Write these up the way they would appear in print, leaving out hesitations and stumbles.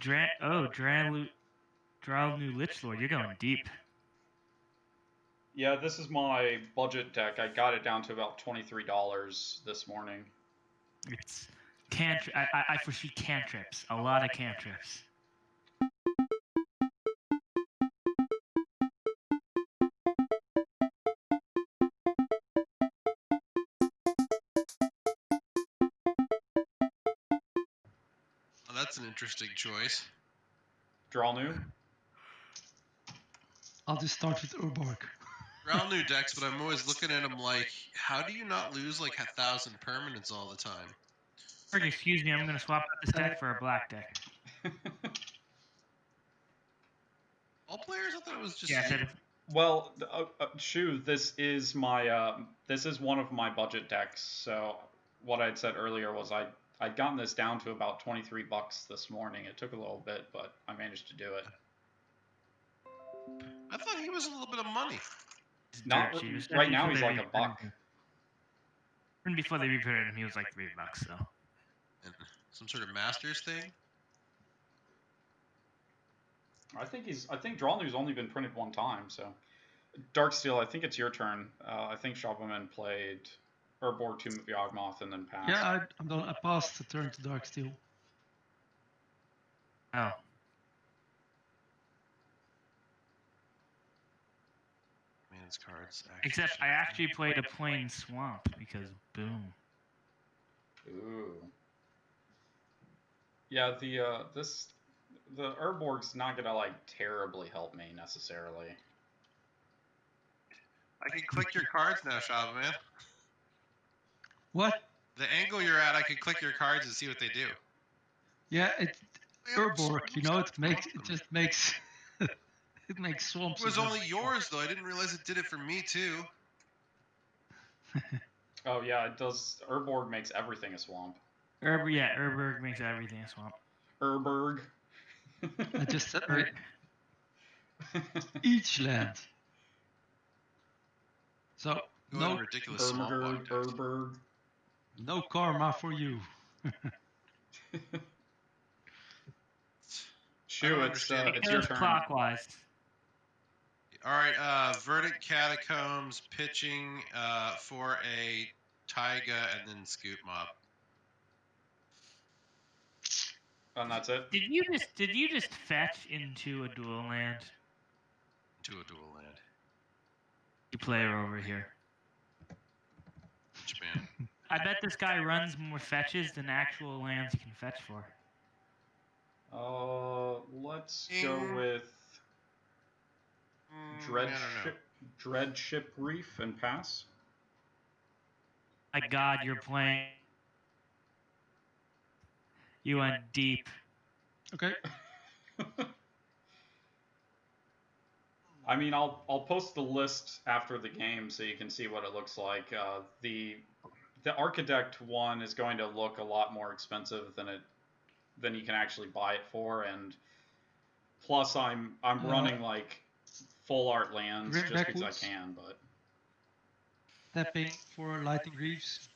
Dralnu Lich Lord. You're going deep. Yeah, this is my budget deck. I got it down to about $23 this morning. It's I foresee cantrips. A lot of cantrips. Well, that's an interesting choice. Dralnu? I'll just start with Urborg. Dralnu decks, but I'm always looking at them like, how do you not lose like 1,000 permanents all the time? Excuse me, I'm going to swap out this deck for a black deck. All players? I thought it was just Yeah, you. Well, Shu, this is my this is one of my budget decks. So what I'd said earlier was I'd gotten this down to about $23 this morning. It took a little bit, but I managed to do it. I thought he was a little bit of money. Not right now. He's like $1. And before they reprinted him, he was like $3. So. And some sort of Masters thing. I think Dralnu's only been printed one time. So, Darksteel, I think it's your turn. I think Shabbaman played Urborg, Tomb of Yawgmoth, and then passed. Yeah, I passed the turn to Darksteel. Oh. Man's cards. Except I actually played a plain swamp because boom. Ooh. Yeah, the Urborg's not gonna like terribly help me necessarily. I can click your cards now, Shabbaman. What? The angle you're at, I can click your cards and see what they do. Yeah, Urborg, you know, it just makes it makes swamps. It was only yours though. I didn't realize it did it for me too. Oh yeah, it does. Urborg makes everything a swamp. Urborg makes everything a swamp. Urborg. I just said each land. So no ridiculous Urborg. No karma for you. Shu, it's your turn. Clockwise. All right, Verdant Catacombs pitching for a Taiga and then Scoot Mob. And that's it. Did you just fetch into a dual land? To a dual land. You player over here. Which man? I bet this guy runs more fetches than actual lands he can fetch for. Let's go with Dreadship Reef and pass. My God, you're playing. You went deep. Okay. I mean, I'll post the list after the game so you can see what it looks like. The Architect one is going to look a lot more expensive than you can actually buy it for, and plus I'm running like full art lands just because I can. But tapping for Lightning Reefs.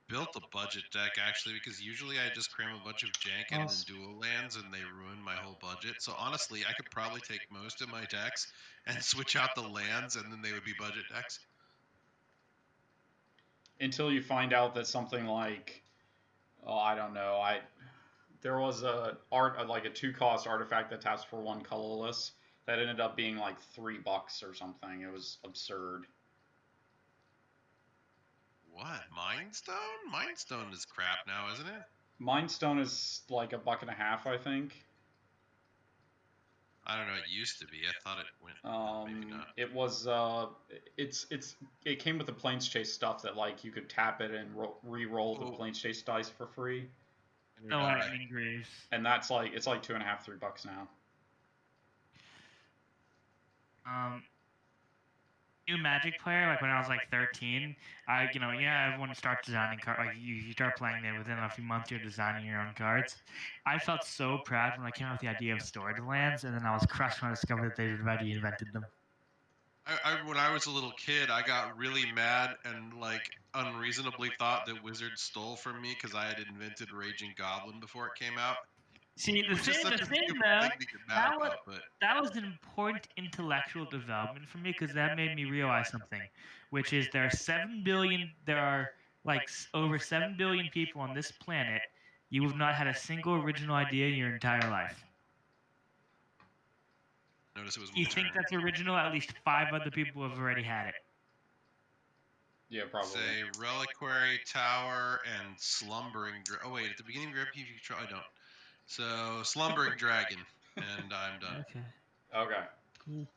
Built a budget deck actually because usually I just cram a bunch of jank and then dual lands and they ruin my whole budget. So honestly, I could probably take most of my decks and switch out the lands and then they would be budget decks. Until you find out that something like, I don't know, there was a 2-cost artifact that taps for 1 colorless that ended up being like $3 or something. It was absurd. What? Mindstone? Mindstone is crap now, isn't it? Mindstone is like $1.50, I think. I don't know. It used to be. I thought it went. Maybe not. It was. It came with the Plains Chase stuff that like you could tap it and re-roll the Plains Chase dice for free. No lightning greaves. And that's like it's like $2.50, $3 now. New Magic player, like when I was like 13, everyone starts designing cards. Like you start playing it within a few months, you're designing your own cards. I felt so proud when I came up with the idea of storage lands, and then I was crushed when I discovered that they'd already invented them. When I was a little kid, I got really mad and like unreasonably thought that Wizards stole from me because I had invented Raging Goblin before it came out. See, the Which is thing, such the a thing stupid though, thing to get mad that was about, but that was an important intellectual development for me because that made me realize something, which is there are like over 7 billion people on this planet. You have not had a single original idea in your entire life. notice it was my You turn. think that's original? At least 5 other people have already had it. Yeah, probably. Say Reliquary, Tower, and Slumbering. Oh wait, at the beginning of your MP, you control. I don't. So Slumbering Dragon, and I'm done. Okay. Okay. Cool.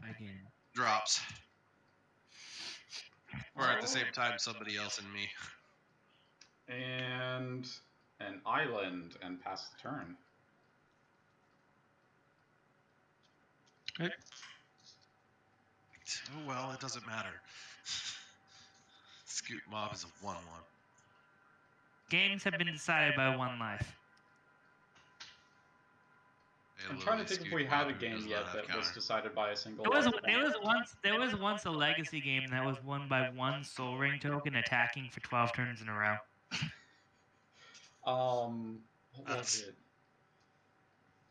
Again. Drops. Or at the same time, somebody else and me. And an island and pass the turn. Okay. Oh well, it doesn't matter. Scoot Mob is a 1/1. Games have been decided by one life. I'm trying to think if we had a game yet that was decided by a single. There was once a legacy game that was won by one Soul Ring token attacking for 12 turns in a row. What was it?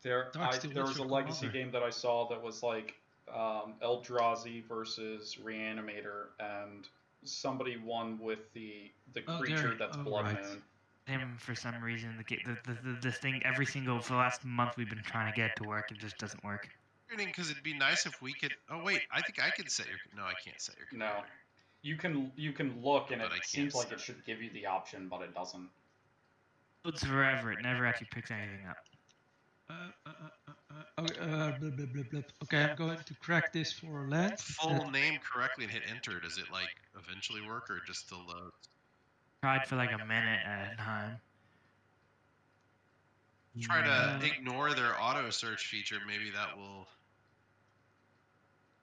There was a legacy game that I saw that was like Eldrazi versus Reanimator, and somebody won with the creature that's Blood Moon. Him for some reason, this thing every single for the last month we've been trying to get it to work. It just doesn't work. Because it'd be nice if we could. Oh wait, I think I can set your. No, I can't set your. No, you can look, and But it seems like it should give you the option, but it doesn't. It's forever. It never actually picks anything up. Okay, I'm going to crack this for a land. Full name correctly and hit enter. Does it like eventually work or just still loads? Tried for like a minute at a time. Try to ignore their auto search feature. Maybe that will.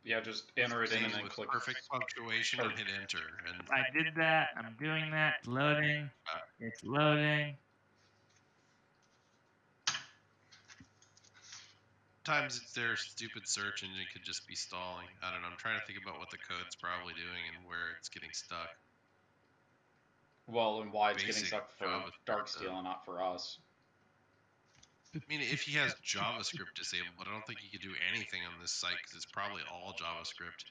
Yeah, just enter it in and then click perfect punctuation and hit enter. And I did that. I'm doing that. It's loading. It's loading. Sometimes it's their stupid search engine could just be stalling. I don't know. I'm trying to think about what the code's probably doing and where it's getting stuck. Well, and why it's getting stuck for Darksteel and not for us. I mean, if he has JavaScript disabled, but I don't think he could do anything on this site because it's probably all JavaScript.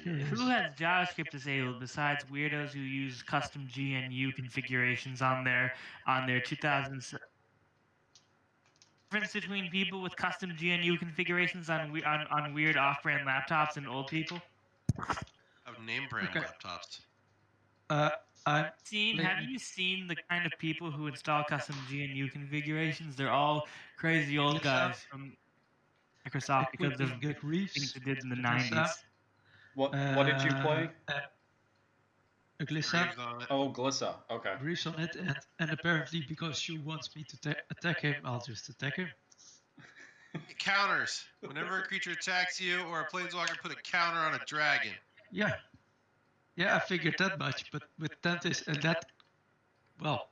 Who has JavaScript disabled besides weirdos who use custom GNU configurations on their 2000s? Difference between people with custom GNU configurations on weird off-brand laptops and old people? Of name-brand laptops. Have you seen the kind of people who install custom GNU configurations? They're all crazy old guys from Microsoft because of things they did in the 90s. What did you play? Glissa. Oh, Glissa. Okay. Briefs on it, and apparently because you wants me to attack him, I'll just attack him. Counters. Whenever a creature attacks you or a planeswalker, put a counter on a dragon. Yeah. Yeah, I figured that much, but with Thantis and that, well,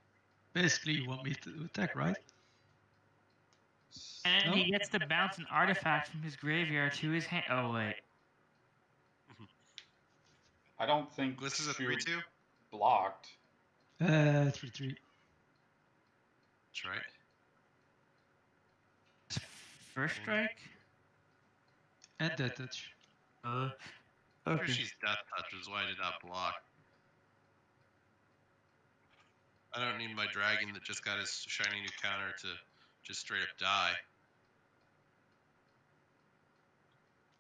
basically you want me to attack, right? And he gets to bounce an artifact from his graveyard to his hand. Oh, wait. I don't think this is a 3/2 blocked. 3/3. That's right. First strike and death touch. Okay. She's death touch is why I did not block. I don't need my dragon that just got his shiny new counter to just straight up die.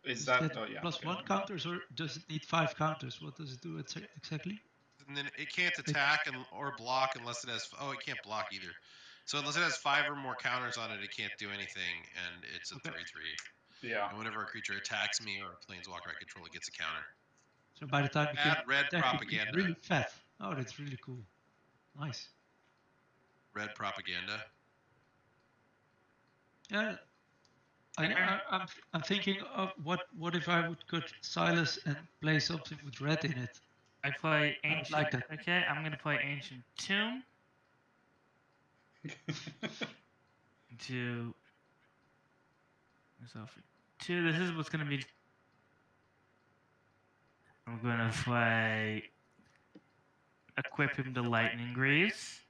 Is that +1 counters, or does it need 5 counters? What does it do exactly? And then it can't attack or block unless it has. Oh, it can't block either. So unless it has 5 or more counters on it, it can't do anything, and it's a 3/3. Yeah. And whenever a creature attacks me or a planeswalker I control, it gets a counter. So by the time you Add red propaganda. It's really fat. Oh, that's really cool. Nice. Red propaganda. Yeah. I'm thinking of what if I would cut Silas and play something with red in it. I play Ancient. Like that. Okay, I'm gonna play Ancient Tomb. To myself. 2. This is what's gonna be. I'm gonna play. Equip him to Lightning Greaves.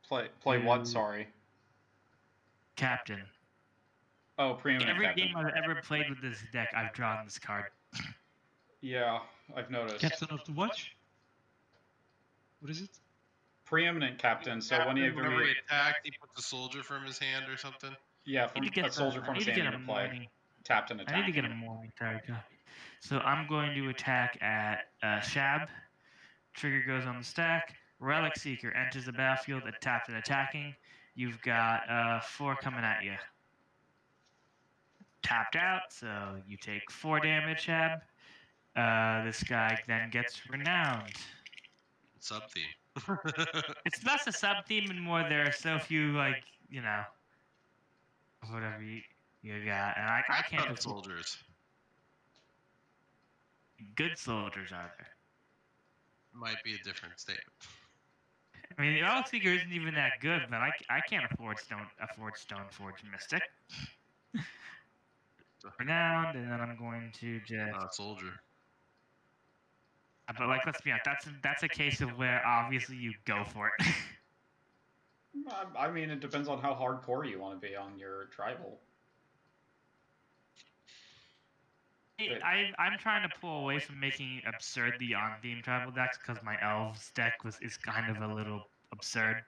Play what? Sorry. Captain. Oh, preeminent Every captain. game I've ever played with this deck, I've drawn this card. Yeah, I've noticed. Captain of the watch? What is it? Preeminent captain. So Captain, whenever whenever he he attacks, he puts a soldier from his hand or something. yeah, I from need to get a soldier the- from I his need to hand get into a play. morning. Tapped and I attacking. need to get a morning card copy. So I'm going to attack at Shab. Trigger goes on the stack. Relic Seeker enters the battlefield, tapped and attacking. You've got 4 coming at you. Tapped out, so you take 4 damage, Shab. This guy then gets renowned. Sub theme. It's less a sub theme and more there are so few, like, you know, whatever you got. And I can't Not just soldiers. good soldiers are there. Might be a different statement. I mean, the Relic Seeker isn't even that good, but I can't afford Stoneforge Mystic. Renowned, and then I'm going to just. Not soldier. But like, let's be honest, that's a case of where obviously you go for it. I mean, it depends on how hardcore you want to be on your tribal. I'm trying to pull away from making absurdly on-theme tribal decks because my elves deck is kind of a little absurd.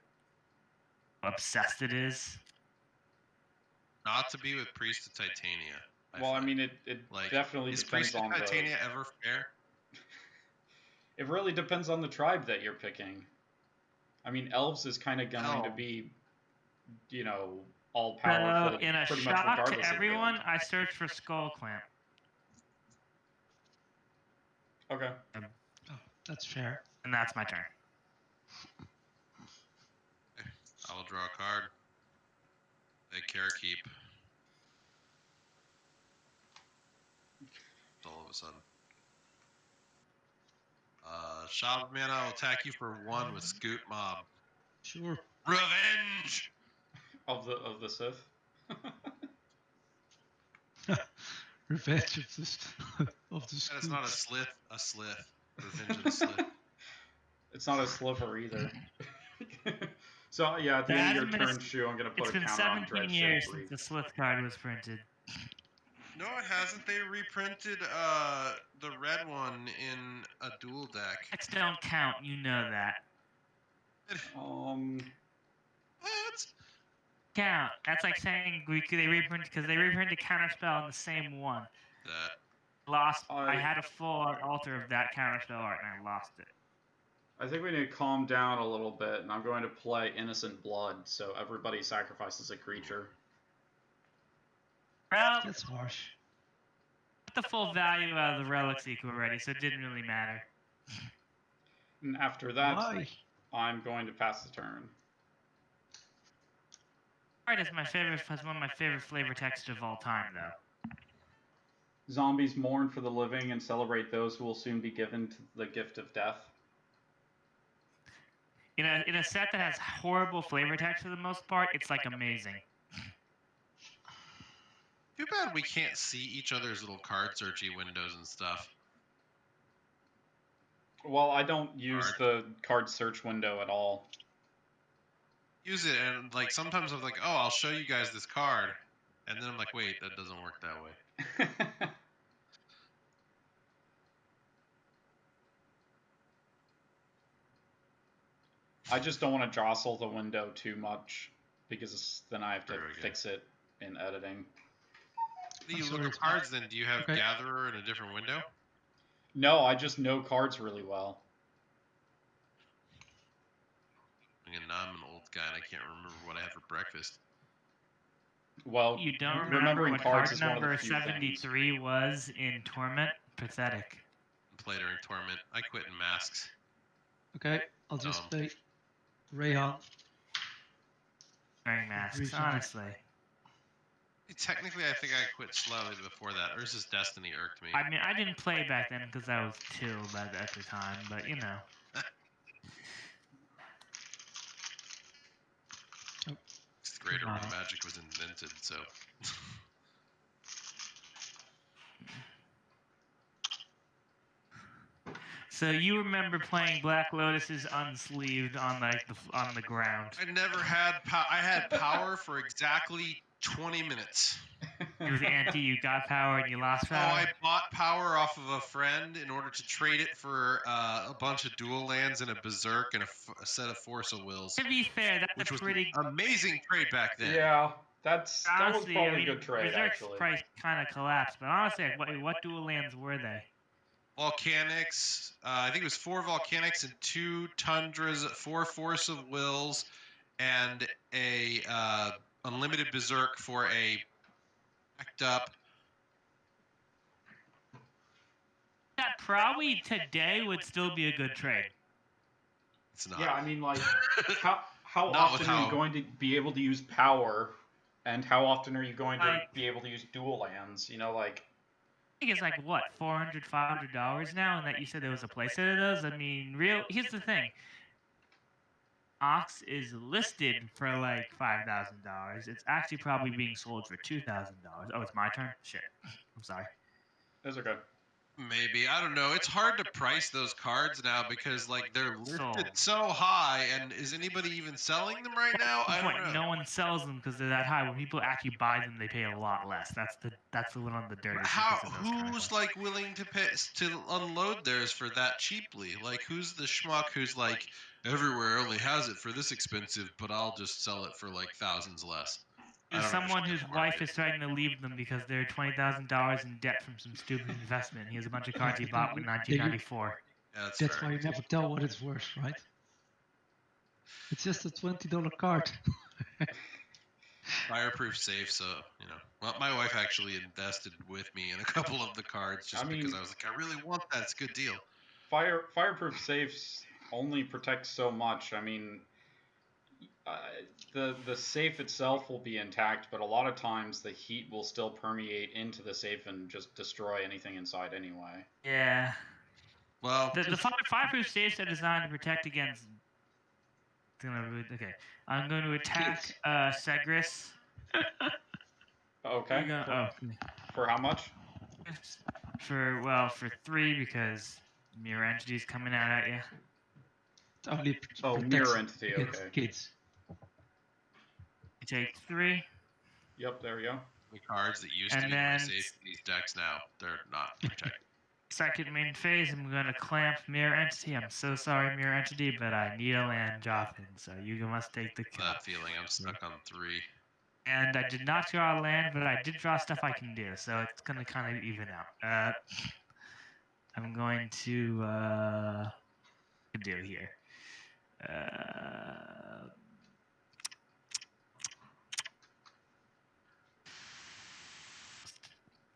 How obsessed it is. Not to be with Priest of Titania. I mean, it like, definitely is depends Priest of on Titania ever fair? It really depends on the tribe that you're picking. I mean, elves is kind of going to be, you know, all powerful. So in a pretty much shock regardless to of everyone, build. I searched for Skull Clamp. Okay. Oh, that's fair. And that's my turn. I will draw a card. A care keep. All of a sudden. Shabbaman, I will attack you for 1 with Scoot Mob. Sure. Revenge! Of the Sith. Revenge of the That is Scoots. not a slith, a slith. Revenge of the slith. It's not a sliver either. So yeah, at the end of your turn, Shu, I'm gonna put It's a been counter on 17 Dread years Ship since the Slith card was printed. No, it hasn't. They reprinted the red one in a dual deck. Decks don't count, you know that. What? Count. That's like saying they reprinted because they reprinted Counterspell in the same one. That Lost. I had a full art altar of that Counterspell art and I lost it. I think we need to calm down a little bit, and I'm going to play Innocent Blood, so everybody sacrifices a creature. Well, That's harsh. got the full value out of the Relic Seeker already, so it didn't really matter. And after that, Why? I'm going to pass the turn. Art is one of my favorite flavor texts of all time, though. Zombies mourn for the living and celebrate those who will soon be given to the gift of death. In a set that has horrible flavor text for the most part, it's like amazing. Too bad we can't see each other's little card searchy windows and stuff. Well, I don't use the card search window at all. Use it, and like sometimes I'm like, oh, I'll show you guys this card, and then I'm like, wait, that doesn't work that way. I just don't want to jostle the window too much because then I have to fix it in editing. Do you look at cards then? Do you have Gatherer in a different window? No, I just know cards really well. And now I'm an old guy and I can't remember what I had for breakfast. Well, You don't remember remembering what cards card is one of the number few 73 things. was in Torment? Pathetic. Play during Torment. I quit in Masks. Okay, I'll just play Reyhan. Wearing masks, honestly. Technically, I think I quit slightly before that. Urza's Destiny irked me. I mean, I didn't play back then because I was 2 at the time, but you know. Greater Rune Magic was invented, so. So you remember playing Black Lotuses unsleeved on on the ground? I never had I had power for exactly 20 minutes. It was anti. You got power and you lost Oh, power. I bought power off of a friend in order to trade it for a bunch of dual lands and a berserk and a set of force of wills, To be fair, that's which a was pretty. an amazing trade back then. Yeah, that was Honestly, probably I mean, a good trade, Berserk's actually. price kind of collapsed, but honestly, what dual lands were they? Volcanics. I think it was 4 volcanics and 2 tundras, 4 force of wills, and a unlimited berserk for a backed up. That probably today would still be a good trade. It's not. Yeah, I mean, like, how Not often with are you how- going to be able to use power, and how often are you going to Like- be able to use dual lands? You know, like. I think it's like what, $400, $500 now, and that you said there was a playset of those. I mean, here's the thing. Ox is listed for like $5,000. It's actually probably being sold for $2,000. Oh, it's my turn. Shit. I'm sorry. That's okay. Maybe, I don't know. It's hard to price those cards now because like they're listed Sold. so high, and is anybody even selling them right now? I don't know. No one sells them because they're that high. When people actually buy them, they pay a lot less. That's the one on the dirty. Who's like willing to pay to unload theirs for that cheaply? Like who's the schmuck who's like everywhere only has it for this expensive, but I'll just sell it for like thousands less. There's someone whose wife is trying to leave them because they're $20,000 in debt from some stupid investment. He has a bunch of cards he bought in 1994. Yeah, That's why you never tell what it's worth, right? It's just a $20 card. Fireproof safe, so you know. Well, my wife actually invested with me in a couple of the cards just because I was like, I really want that. It's a good deal. Fireproof safes only protect so much. I mean, the safe itself will be intact, but a lot of times the heat will still permeate into the safe and just destroy anything inside anyway. Yeah. Well, The fireproof safes are designed to protect against. Okay, I'm going to attack Segris. Okay. For how much? For 3 because mirror entity's coming out at you. Only mirror entity. against Okay. kids. You take 3. Yep. There we go. the cards that used to be in my safe in these decks now, they're not protected. Second main phase, I'm going to clamp Mirror Entity. I'm so sorry, Mirror Entity, but I need a land drop in, so you must take the kill. That feeling, I'm stuck on 3. And I did not draw a land, but I did draw stuff I can do, so it's going to kind of even out. I'm going to do here.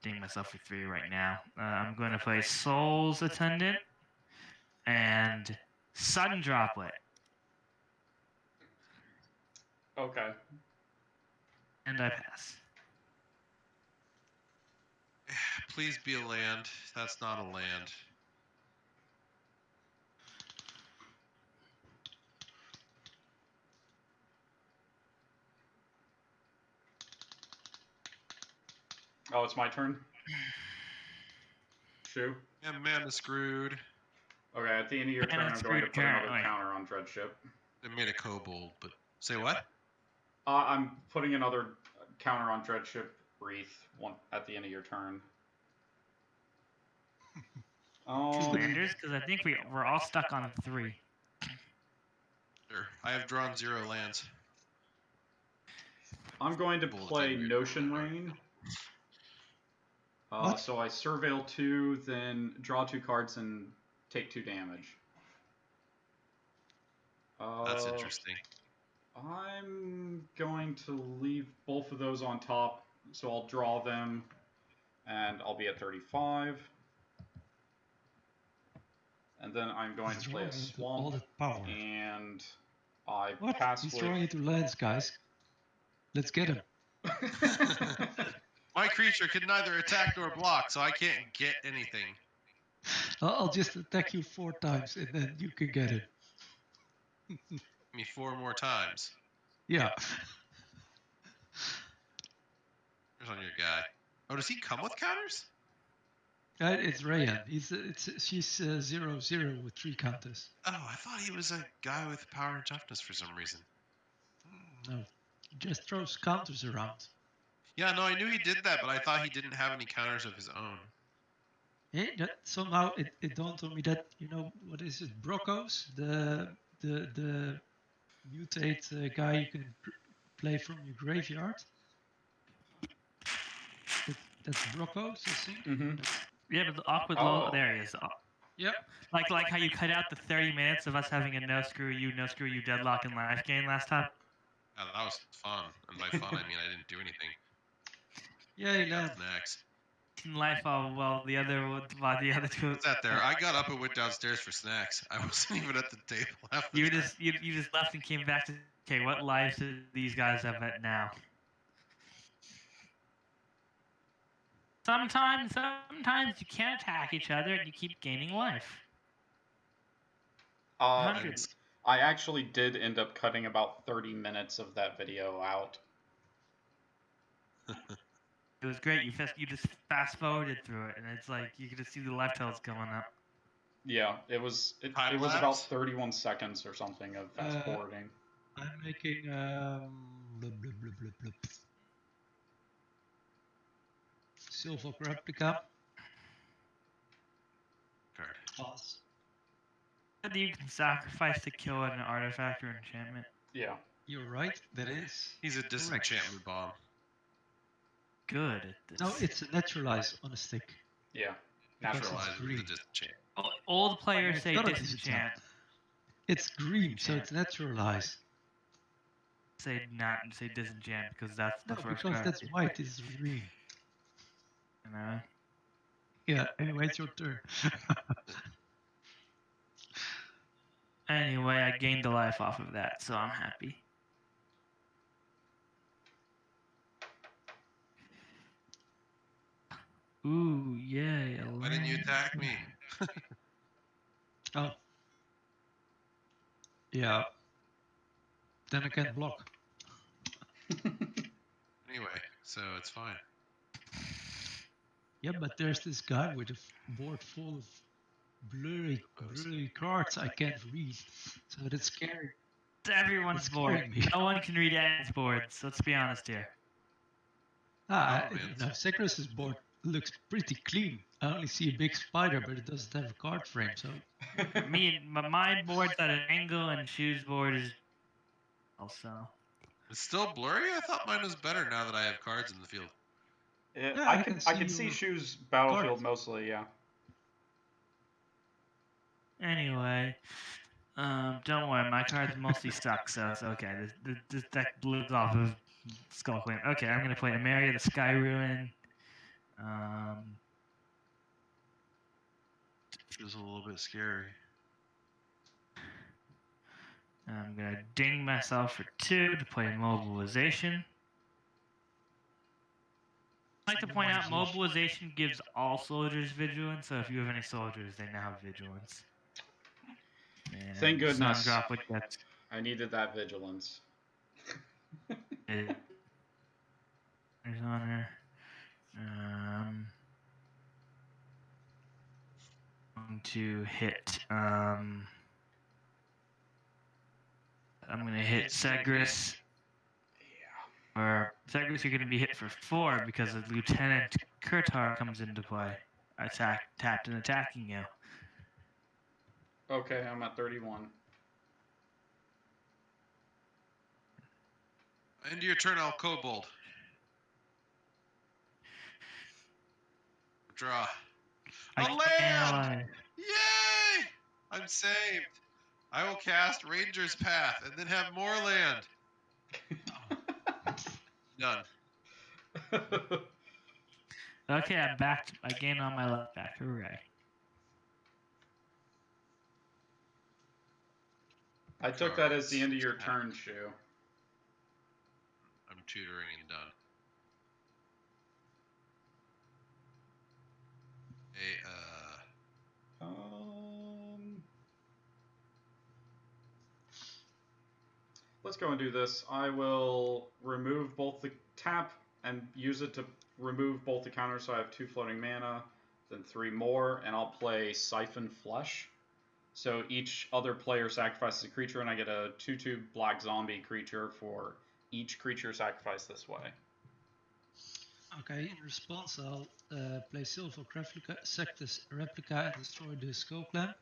Ding myself for 3 right now. I'm going to play Soul's Attendant and Sun Droplet. Okay. And I pass. Please be a land. That's not a land. Oh, it's my turn? Shoe? Yeah, mana screwed. Okay, at the end of your turn, I'm going to put another counter on Dreadship. They made a kobold, but... Say what? I'm putting another counter on Dreadship Wreath at the end of your turn. Landers? Because I think we're all stuck on 3. Sure. I have drawn 0 lands. I'm going to play Notion Rain. So I Surveil 2, then draw 2 cards and take 2 damage. That's interesting. I'm going to leave both of those on top, so I'll draw them, and I'll be at 35. And then I'm going to play a Swamp, all the power. and I What? pass He's with... drawing into lands, guys. Let's get him. My creature can neither attack nor block, so I can't get anything. I'll just attack you 4 times, and then you can get him. Me 4 more times. Yeah. Here's on your guy. Oh, does he come with counters? It's Reyhan. She's 0/0 with 3 counters. Oh, I thought he was a guy with power and toughness for some reason. No, he just throws counters around. Yeah, no, I knew he did that, but I thought he didn't have any counters of his own. Somehow it dawned on me that, what is it, Brockos, the mutate guy you can play from your graveyard. That's Brockos, I think. Mm-hmm. Yeah, but the awkward low. There he is. Yep. Like how you cut out the 30 minutes of us having a no screw you deadlock in life game last time. Yeah, that was fun. And by fun, I mean I didn't do anything. Yeah, he landed. Snacks. In life, the other two. What's that there? I got up and went downstairs for snacks. I wasn't even at the table. You just left and came back to. Okay, what lives do these guys have at now? Sometimes you can't attack each other and you keep gaining life. I actually did end up cutting about 30 minutes of that video out. It was great. You just fast forwarded through it, and it's like you could just see the left hills going up. Yeah, it was about 31 seconds or something of fast forwarding. I'm making silver replica. Card. Pass. You can sacrifice to kill an artifact or enchantment. Yeah. You're right, that is. He's a disenchantment bomb. Good at this. No, it's a naturalize on a stick. Yeah. Naturalize green. the disenchant. Old players It's say not a disenchant. It's green, so it's naturalize. Say disenchant because that's the first because card. that's white, it's green. You know? Yeah, anyway, it's your turn. Anyway, I gained a life off of that, so I'm happy. Ooh, yay. Why didn't you attack me? Oh. Yeah. Then I can't block. Anyway, so it's fine. Yeah, but there's this guy with a board full of blurry cards I can't read. So that's scary. It's everyone's board. No one can read anyone's boards. Let's be honest here. Secrus's board looks pretty clean. I only see a big spider, but it doesn't have a card frame, so... My board's at an angle, and Shoe's board is also... It's still blurry? I thought mine was better now that I have cards in the field. I can see Shoe's battlefield mostly, yeah. Anyway, don't worry, my cards mostly suck, so it's okay. This deck lives off of Skull Queen. Okay, I'm gonna play Amaria the Sky Ruin. Feels a little bit scary. I'm gonna ding myself for 2 to play Mobilization. I'd like to point out, Mobilization gives all soldiers Vigilance, so if you have any soldiers, they now have Vigilance. And thank goodness. Droplet gets I needed that vigilance. There's honor. Going to hit. I'm gonna hit Segris. Yeah. Or Segris, you're gonna be hit for 4 because of Lieutenant Kurtar comes into play. Tapped and attacking you. Okay, I'm at 31. End your turn, I'll kobold. Draw. A land! Yay! I'm saved. I will cast Ranger's Path and then have more land. Done. Okay, I'm back. I gained on my left back. Hooray. I took that as the end of your turn, Shu. I'm tutoring and done. Hey, let's go and do this. I will remove both the tap and use it to remove both the counters, so I have 2 floating mana. then 3 more, and I'll play Siphon Flesh. So each other player sacrifices a creature, and I get a 2/2 black zombie creature for each creature sacrificed this way. Okay, in response, I'll play Silvercraft replica, Sectus replica, and destroy the Skull Clamp.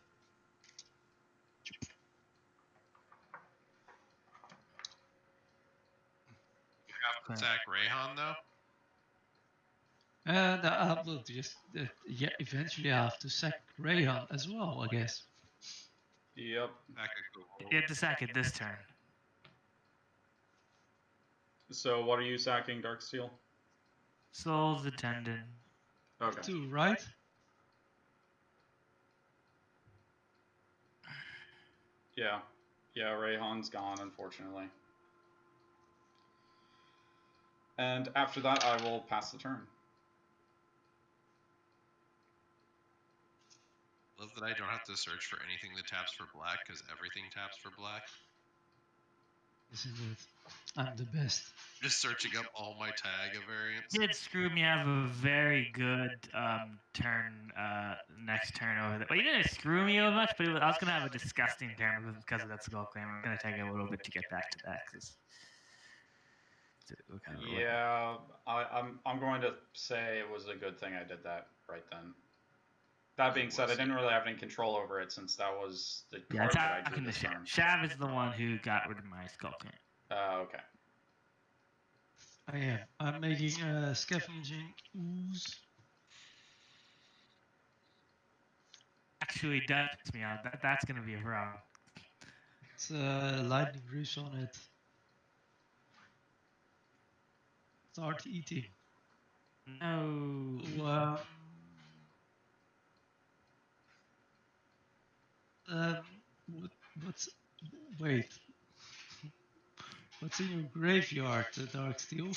You have to attack Reyhan though. And I will just yeah, eventually I have to sack Reyhan as well, I guess. Yep. That could go. You have to sack it this turn. So what are you sacking, Darksteel? Soul's Attendant. Okay. 2, right? Yeah. Yeah, Reyhan's gone, unfortunately. And after that, I will pass the turn. Love that I don't have to search for anything that taps for black, because everything taps for black. Isn't it? I'm the best. Just searching up all my tag variants. Did screw me. I have a very good turn next turn over there. Well, you didn't screw me over much, but I was gonna have a disgusting turn because of that Skull Clam. I'm gonna take a little bit to get back to that. Yeah, I'm going to say it was a good thing I did that right then. That being said, I didn't really have any control over it since that was the card that I drew this turn. Shav is the one who got rid of my Skull Clam. Okay. I am. I'm making a scavenging ooze. Actually, that's me out. That's gonna be a problem. It's lightning roost on it. Start eating. No. What's wait? What's in your graveyard, Darksteel?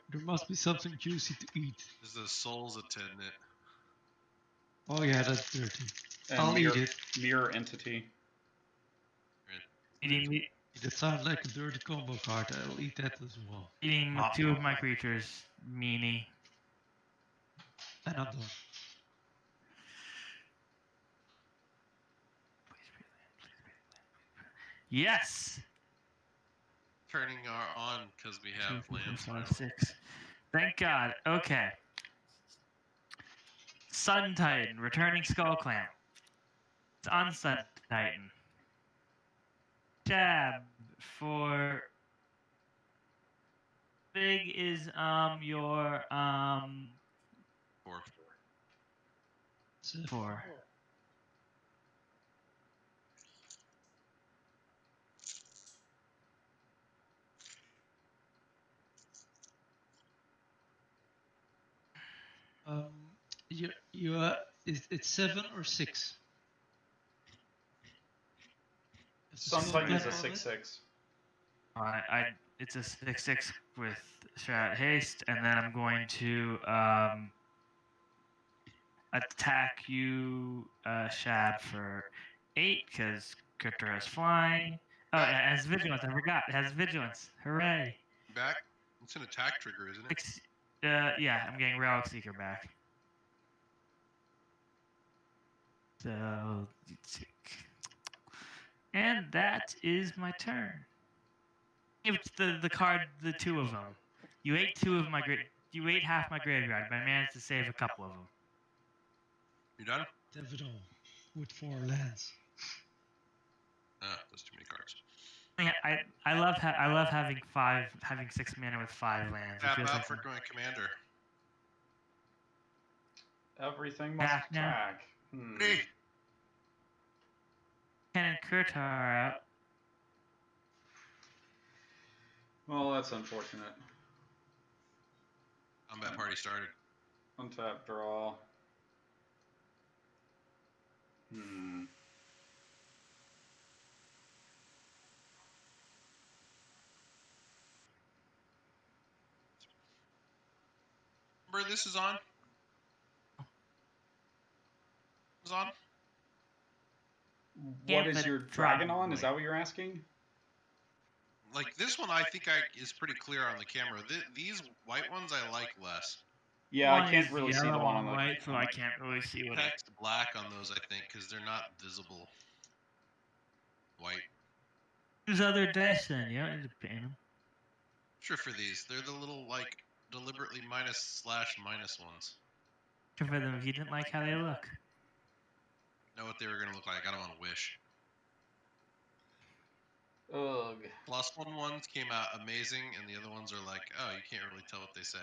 There must be something juicy to eat. This is the Soul's Attendant. Oh yeah, that's dirty. And I'll eat it. Mirror Entity. Eating me. That sounds like a dirty combo card. I'll eat that as well. Eating 2 of my creatures. Meanie. And I'm done. Yes. Turning our on because we have 2, 4, lands. 5, 6. Thank God. Okay. Sun Titan, returning Skull Clamp. It's on Sun Titan. Jab for big is your 4. 4. It's 7 or 6. Sun Titan is a 6/6. It's a 6/6 with Shroud Haste, and then I'm going to attack you, Shab, for 8 because Crypto has flying. Oh, it has vigilance. I forgot. It has vigilance. Hooray! Back. It's an attack trigger, isn't it? Yeah, I'm getting Relic Seeker back. So, and that is my turn. Give the card, the 2 of them. You ate 2 of my You ate half my graveyard, but I managed to save a couple of them. You done? Davido with 4 lands. That's too many cards. Yeah, I love having 6 mana with 5 lands. Tap out for my commander. Everything must attack. Cannon Kurtar out. Well, that's unfortunate. Combat party started. Untap, draw. Remember, this is on? Is on? What is your dragon on? Is that what you're asking? Like, this one I think is pretty clear on the camera. These white ones I like less. Yeah, I One can't is really see the yellow one on on the white, so I can't really see what it. Text black on those, I think, because they're not visible. White. Use other dice then. You don't need to paint them. Sure, for these, they're the little like deliberately minus/minus ones. Sure for them if you didn't like how they look. Know what they were gonna look like? I got them on Wish. Ugh. +1 ones came out amazing, and the other ones are like, oh, you can't really tell what they say.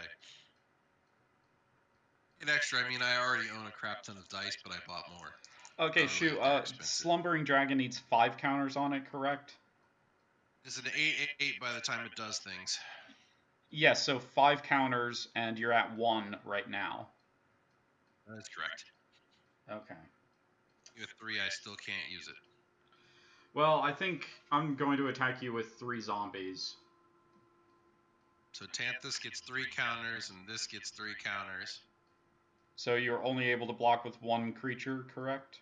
In extra, I mean, I already own a crap ton of dice, but I bought more. Okay, Not really shoot. that expensive. Slumbering Dragon needs 5 counters on it, correct? It's an 8/8 by the time it does things. Yes, so 5 counters, and you're at 1 right now. That's correct. Okay. With 3, I still can't use it. Well, I think I'm going to attack you with 3 zombies. So Thantis gets 3 counters, and this gets 3 counters. So you're only able to block with 1 creature, correct?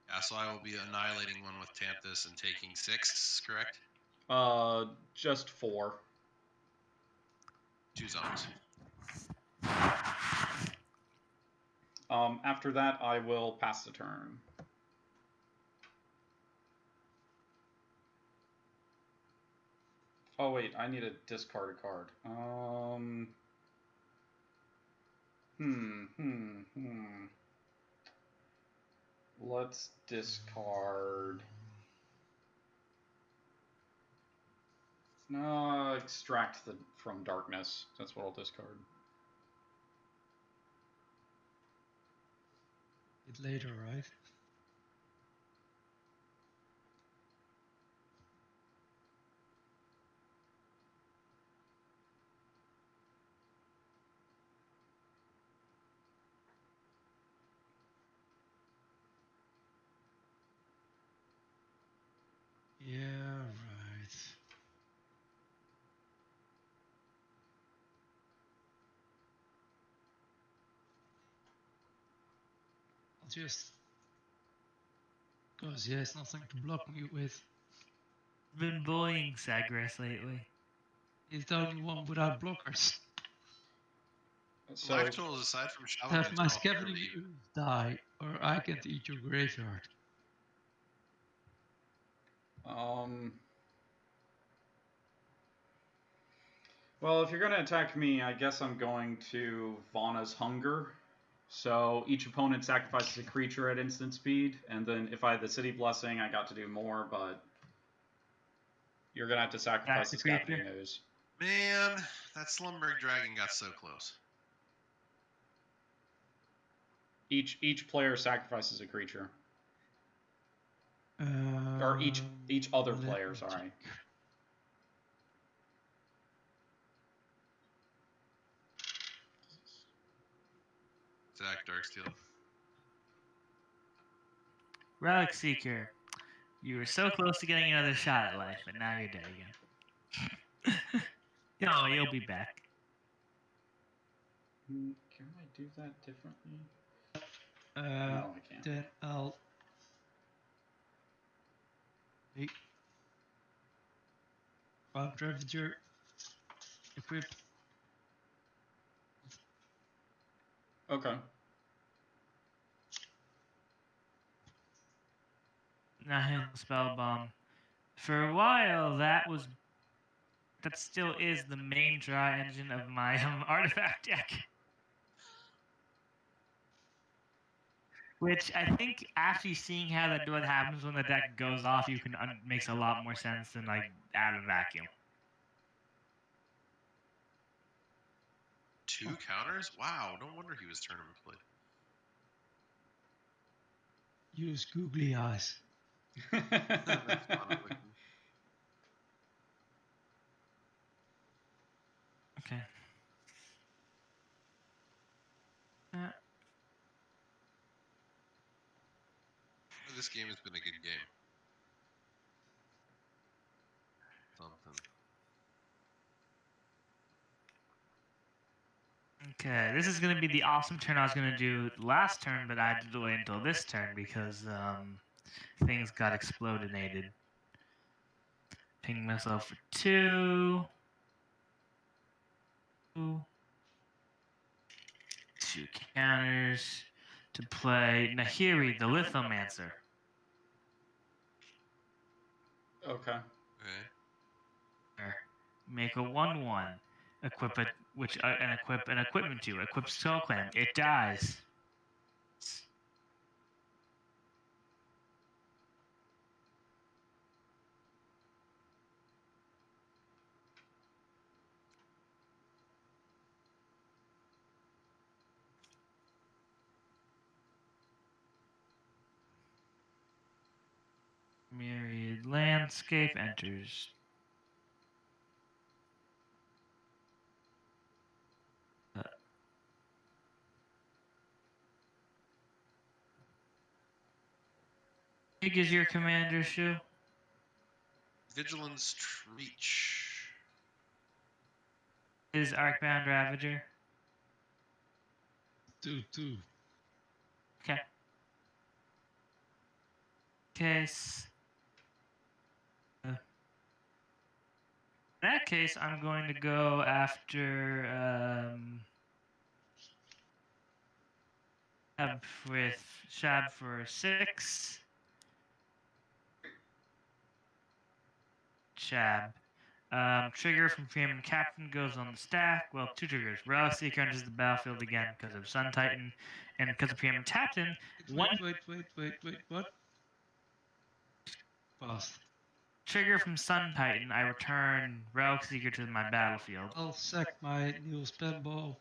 Yeah, so I will be annihilating one with Thantis and taking 6, correct? Just 4. 2 zombies. After that, I will pass the turn. Oh wait, I need to discard a card. Let's discard. No, extract from darkness. That's what I'll discard. It later, right? Yeah, right. I'll just... Because, yeah, it's nothing to block me with. Been bullying Sagres lately. He's the only one without blockers. So, Life totals aside from Shabbaman. Have my scavenging ooze die, or I can't eat your graveyard. Well, if you're going to attack me, I guess I'm going to Vana's Hunger. So each opponent sacrifices a creature at instant speed, and then if I had the City Blessing, I got to do more, but you're going to have to sacrifice the Scavenging Ooze. Man, that Slumbering Dragon got so close. Each player sacrifices a creature. Or each other player, sorry. Attack Darksteel. Relic Seeker. You were so close to getting another shot at life, but now you're dead again. No, you'll be back. Can I do that differently? No, I can't. Then I'll... Hey. Bomb Ravager. Equip. Okay. Now hit Spell Bomb. For a while, that still is the main draw engine of my artifact deck. Which I think actually seeing how what happens when the deck goes off, you can makes a lot more sense than like out of vacuum. 2 counters? Wow, no wonder he was tournament played. Use googly eyes. Okay. This game has been a good game. Something. Okay, this is going to be the awesome turn I was going to do last turn, but I had to delay until this turn because things got explodinated. Ping myself for 2. counters to play Nahiri, the Lithomancer. Okay. Okay. Make a 1/1. Equip it, and equip an equipment to. Equip Skullclam. It dies. Myriad Landscape enters. Big is your commander, Shu? Vigilance Reach. Is Arcbound Ravager? 2/2. Okay. Case. In that case, I'm going to go after Shab for 6. Shab. Trigger from Preeminent Captain goes on the stack. Well, 2 triggers. Relic Seeker enters the battlefield again because of Sun Titan, and because of Preeminent Captain. Wait, what? Fast. Trigger from Sun Titan, I return Relic Seeker to my battlefield. I'll sack my new spell bomb.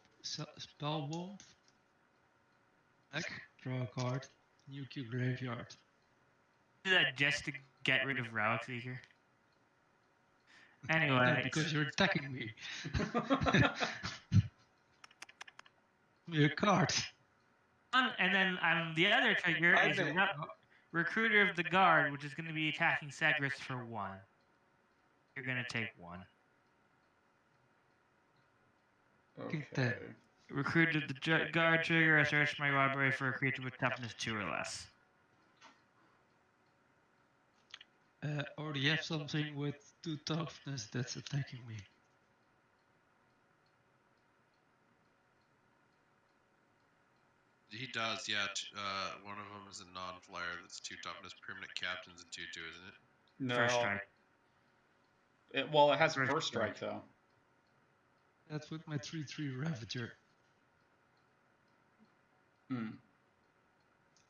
Draw a card. New Q graveyard. Do that just to get rid of Relic Seeker. Anyway, Yeah, because you're attacking me. Your card. And then the other trigger is Recruiter of the Guard, which is going to be attacking Sagris for 1. You're going to take 1. Okay. Recruit of the Guard trigger. I search my library for a creature with toughness 2 or less. Already have something with 2 toughness that's attacking me. He does, yeah. One of them is a non-flyer that's 2 toughness, permanent captains, and 2/2, isn't it? No. First strike. It has first strike though. That's with my 3/3 Ravager. I'm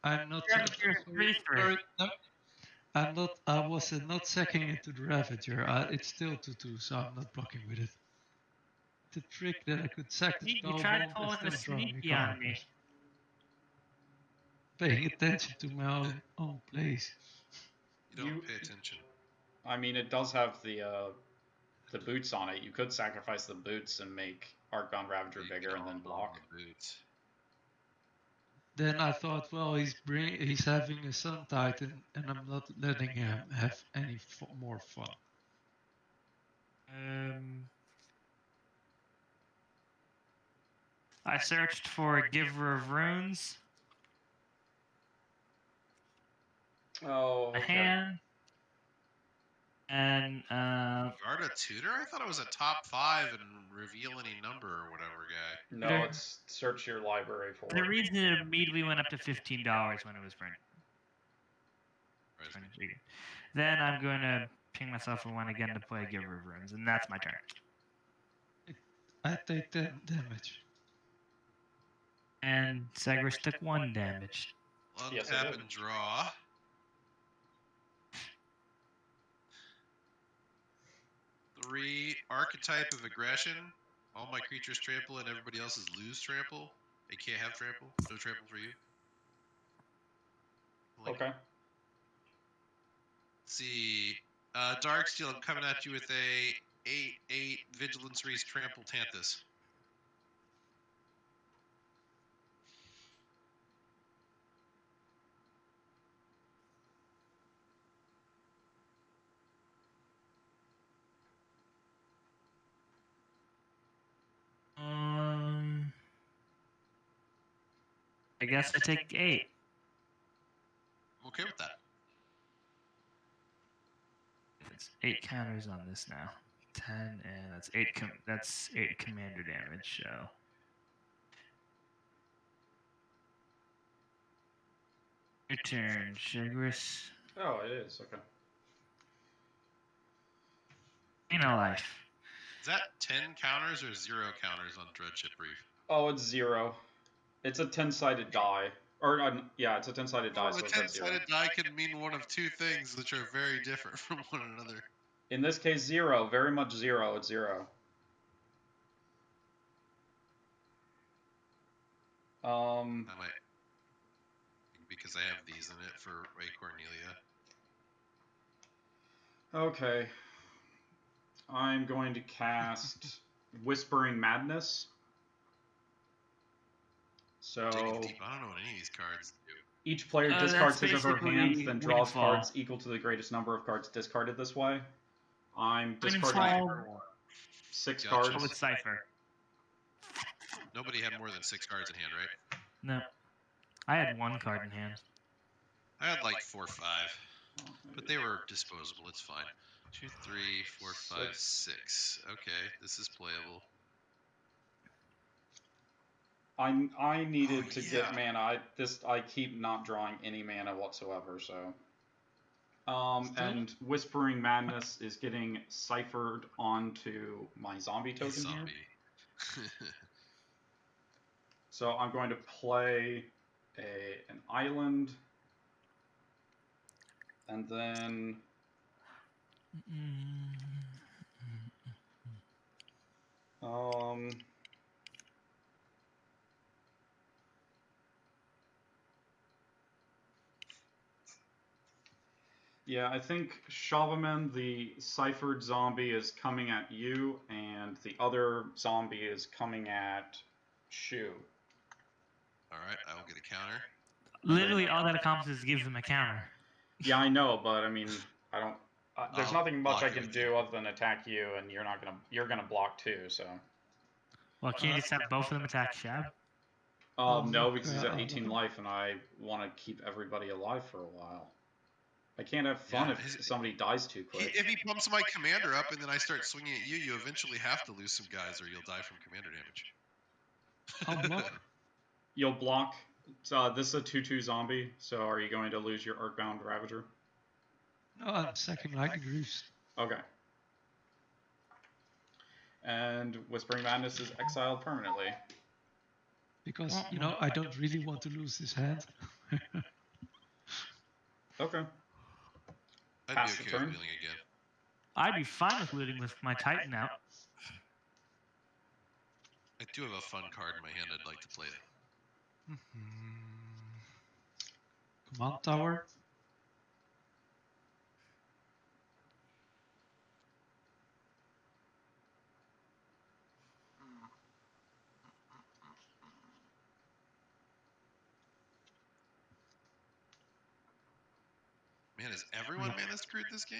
not. Sorry, no. I'm not. I was not sacking into the Ravager. It's still 2/2, so I'm not blocking with it. The trick that I could sack the spell You tried to bomb pull in the instead of drawing a sneaky on card. me. Paying attention to my own plays. You don't pay attention. I mean, it does have the boots on it. You could sacrifice the boots and make Archbound Ravager bigger and then block. The boots. Then I thought, well, he's having a Sun Titan, and I'm not letting him have any more fun. I searched for a Giver of Runes. Oh, A hand. And Guard a tutor? I thought it was a top 5 and reveal any number or whatever guy. No, it's search your library for the it. reason it immediately went up to $15 when it was printed. Then I'm going to ping myself for 1 again to play Giver of Runes, and that's my turn. I take 10 damage. And Sagris took 1 damage. Untap and draw. Three, archetype of aggression. All my creatures trample and everybody else's lose trample. They can't have trample. No trample for you. Okay. Let's see. Darksteel, I'm coming at you with a 8/8 Vigilance Reese Trample Thantis. I guess I take 8. I'm okay with that. It's 8 counters on this now. 10 and that's 8. That's 8 commander damage. So Your turn, Chagris. Oh, it is. Okay. Ain't no life. Is that 10 counters or 0 counters on Dreadship Reef? Oh, it's 0. It's a 10-sided die. Or, yeah, it's a 10-sided die, so a it's at 0. 10-sided die can mean one of two things which are very different from one another. In this case, 0. Very much 0. It's 0. I might, because I have these in it for Ray Cornelia. Okay. I'm going to cast Whispering Madness. So Digging deep. I don't know what any of these cards do. Each player discards his or her hand, then draws cards equal to the greatest number of cards discarded this way. I'm discarding 6 cards. Oh, it's Cypher. Nobody had more than 6 cards in hand, right? No. I had 1 card in hand. I had like 4 or 5. But they were disposable. It's fine. 2, 3, 4, 5, 6. Okay, this is playable. I needed to get mana. I keep not drawing any mana whatsoever, so. And Whispering Madness is getting ciphered onto my zombie token here. So I'm going to play an island, and then yeah, I think Shabbaman, the ciphered zombie, is coming at you, and the other zombie is coming at Shu. Alright, I will get a counter. Literally, all that accomplishes is gives them a counter. Yeah, I know, but I mean, I don't. There's nothing much I can do other than attack you, and you're gonna block too. So. Well, can't you just have both of them attack Shab? No, because he's at 18 life, and I want to keep everybody alive for a while. I can't have fun if somebody dies too quick. If he bumps my commander up and then I start swinging at you, you eventually have to lose some guys, or you'll die from commander damage. I'll block. You'll block. This is a 2/2 zombie, so are you going to lose your Earthbound Ravager? No, I'm sacking like Greaves. Okay. And Whispering Madness is exiled permanently. Because, you know, I don't really want to lose this hand. Okay. I'd Pass be the okay turn. with dealing again. I'd be fine with looting with my Titan out. I do have a fun card in my hand I'd like to play. Command Tower. Man, is everyone mana screwed this game?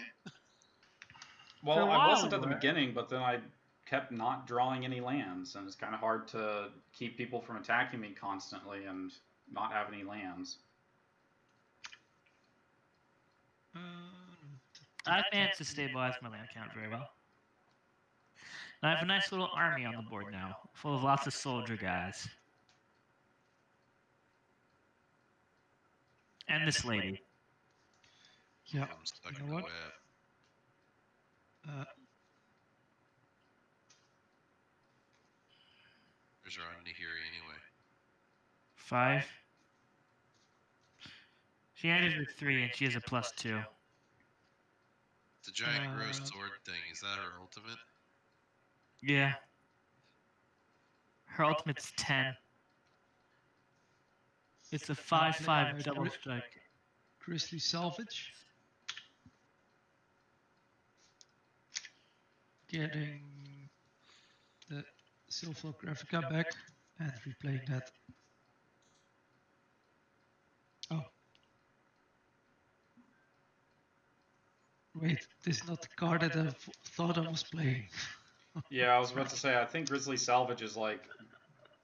Well, I wasn't at the beginning, but then I kept not drawing any lands, and it's kind of hard to keep people from attacking me constantly and not have any lands. I've managed to stabilize my land count very well. And I have a nice little army on the board now, full of lots of soldier guys. And this lady. Yeah, I'm stuck you in know the what? web. There's our Nihiri anyway. 5. She ended with 3, and she has a +2. The giant gross sword thing, is that her ultimate? Yeah. Her ultimate's 10. It's a 5/5 double strike. Grizzly Salvage. Getting the Silver Graphica back and replaying that. Oh. Wait, this is not the card that I thought I was playing. Yeah, I was about to say, I think Grizzly Salvage is like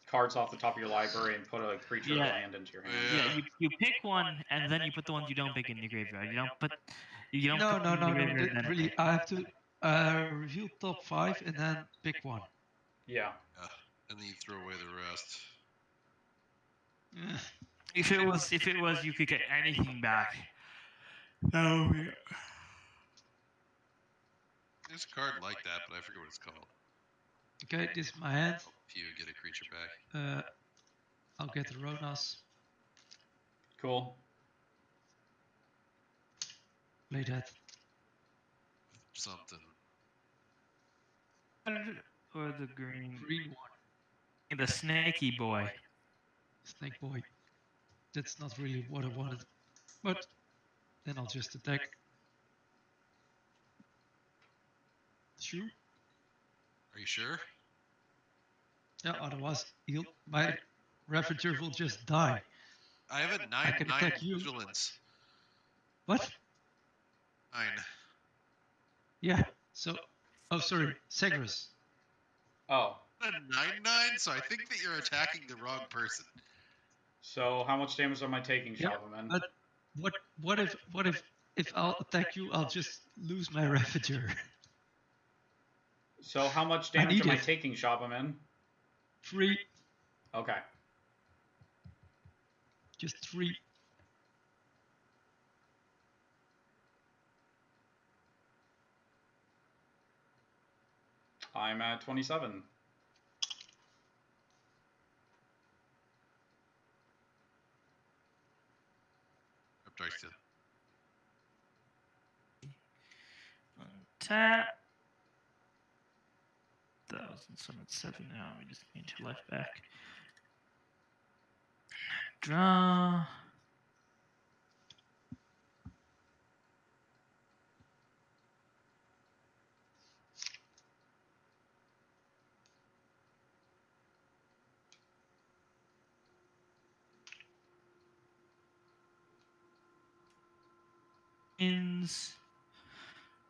cards off the top of your library and put a creature or land into your hand. Yeah, you pick one, and then you put the ones you don't pick in your graveyard. You don't put... You don't No, put no, them in no, your no. graveyard, then Really, I have to review top 5 and then pick one. Yeah. And then you throw away the rest. If it was, you could get anything back. Oh, yeah. There's a card like that, but I forget what it's called. Okay, this is my hand. If you get a creature back. I'll get the Ronas. Cool. Play that. Something. Or the green one. the snaky boy. Snake boy. That's not really what I wanted. But then I'll just attack. Sure. Are you sure? Yeah, otherwise my Ravager will just die. I have a 9/9 vigilance. What? 9. Yeah, so... Oh, sorry, Segris. Oh. A 9/9, so I think that you're attacking the wrong person. So how much damage am I taking, Shabbaman? But what if I'll attack you, I'll just lose my Ravager. So how much damage am I taking, Shabbaman? 3. Okay. Just 3. I'm at 27. Up Darksteel. Tap. 1,007 now. We just need 2 life back. Draw.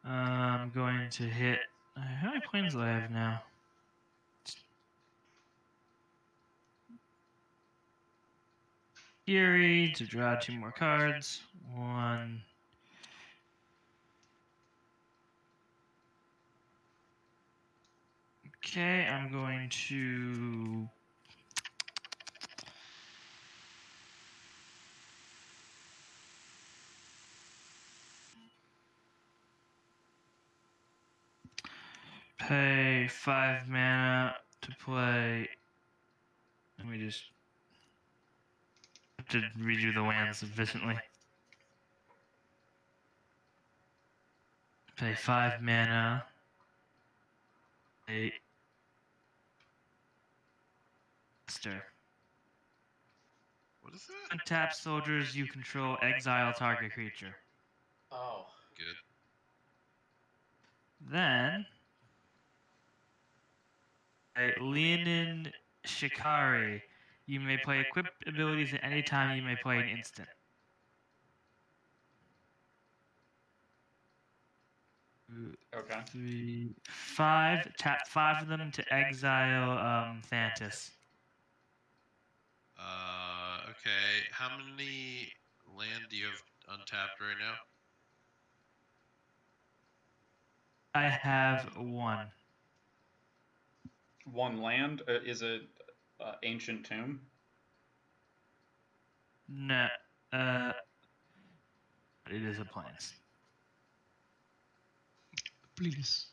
I'm going to hit. How many planes do I have now? Fury to draw 2 more cards. 1. Okay, I'm going to. Pay 5 mana to play. Let me just have to redo the lands sufficiently. Pay 5 mana. 8. Stir. What is that? Untap soldiers you control, exile target creature. Oh. Good. Then, Leonin Shikari. You may play equipped abilities at any time. You may play an instant. Okay. 3, 5. Tap 5 of them to exile Thantis. Okay. How many land do you have untapped right now? I have 1. 1 land? Is it Ancient Tomb? No. It is a plains. Please.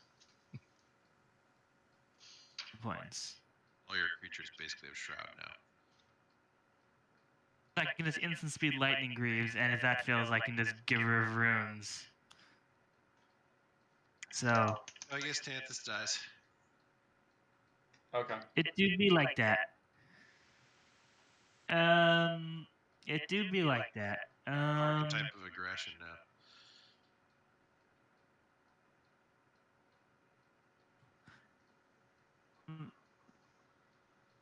Plains. All your creatures basically have Shroud now. I can just instant speed Lightning Greaves, and if that fails, I can just Giver of Runes. So. I guess Thantis dies. Okay. It do be like that. It do be like that. Archetype of aggression now.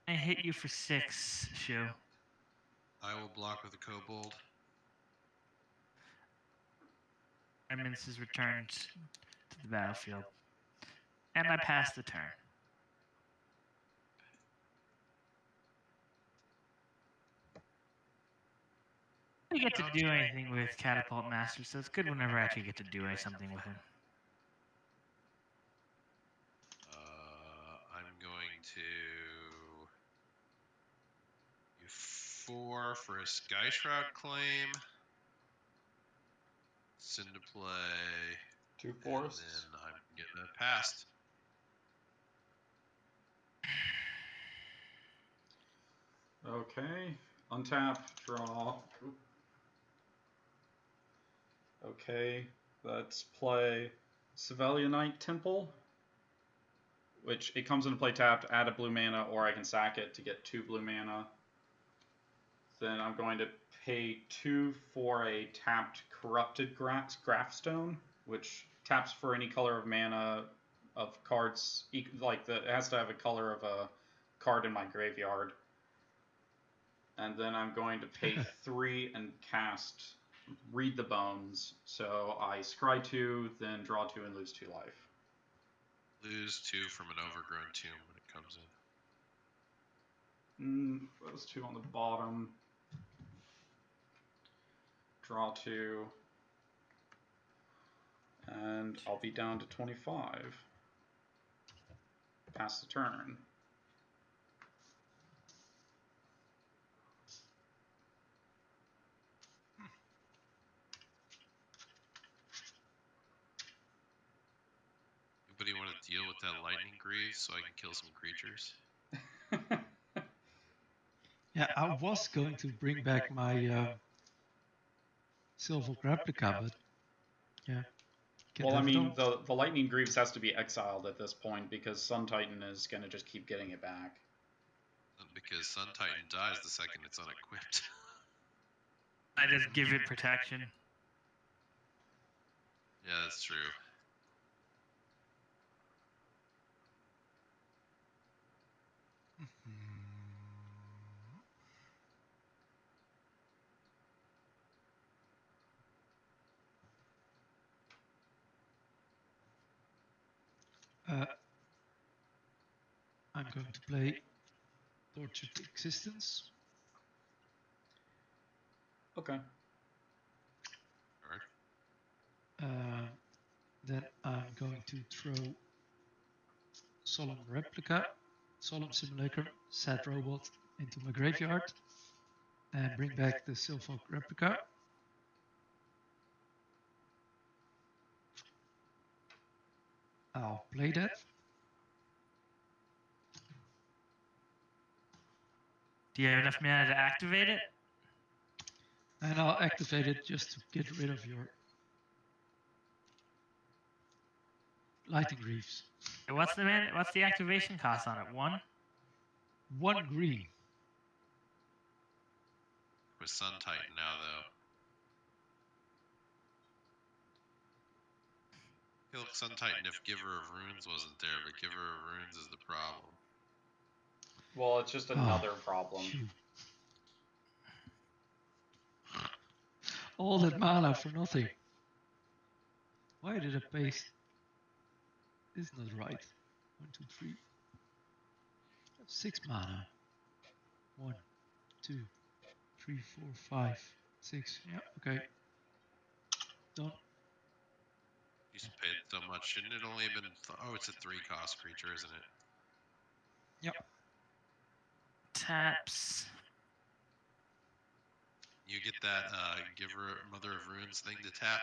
I hit you for 6, Shu. I will block with a kobold. Remnants is returned to the battlefield. And I pass the turn. I don't get to do anything with Catapult Master, so it's good whenever I actually get to do something with him. I'm going to... 4 for a Sky Shroud claim. It's into play. 2 forests. And then I'm getting it passed. Okay. Untap, draw. Oop. Okay, let's play Savelionite Temple, which it comes into play tapped, add a blue mana, or I can sack it to get 2 blue mana. Then I'm going to pay 2 for a tapped Corrupted Graphstone, which taps for any color of mana of cards, like it has to have a color of a card in my graveyard. And then I'm going to pay 3 and cast Read the Bones. So I scry 2, then draw 2 and lose 2 life. Lose 2 from an overgrown tomb when it comes in. Those 2 on the bottom. Draw 2. And I'll be down to 25. Pass the turn. Anybody want to deal with that lightning grease so I can kill some creatures? Yeah, I was going to bring back my Silver Replica, but yeah. Well, I mean, the Lightning Greaves has to be exiled at this point because Sun Titan is going to just keep getting it back. Because Sun Titan dies the second it's unequipped. I just give it protection. Yeah, that's true. I'm going to play Tortured Existence. Okay. Alright. Then I'm going to throw Solemn Replica, Solemn Simulacrum, Sad Robot into my graveyard and bring back the Silver Replica. I'll play that. Do you have enough mana to activate it? And I'll activate it just to get rid of your Lightning Greaves. What's the activation cost on it? 1? 1 green. With Sun Titan now, though. I feel like Sun Titan if Giver of Runes wasn't there, but Giver of Runes is the problem. Well, it's just another problem. All that mana for nothing. Why did I paste? This is not right. 1, 2, 3. 6 mana. 1, 2, 3, 4, 5, 6. Yeah, okay. Done. You paid so much. Shouldn't it only have been... oh, it's a 3-cost creature, isn't it? Yep. Taps. You get that Giver Mother of Runes thing to tap.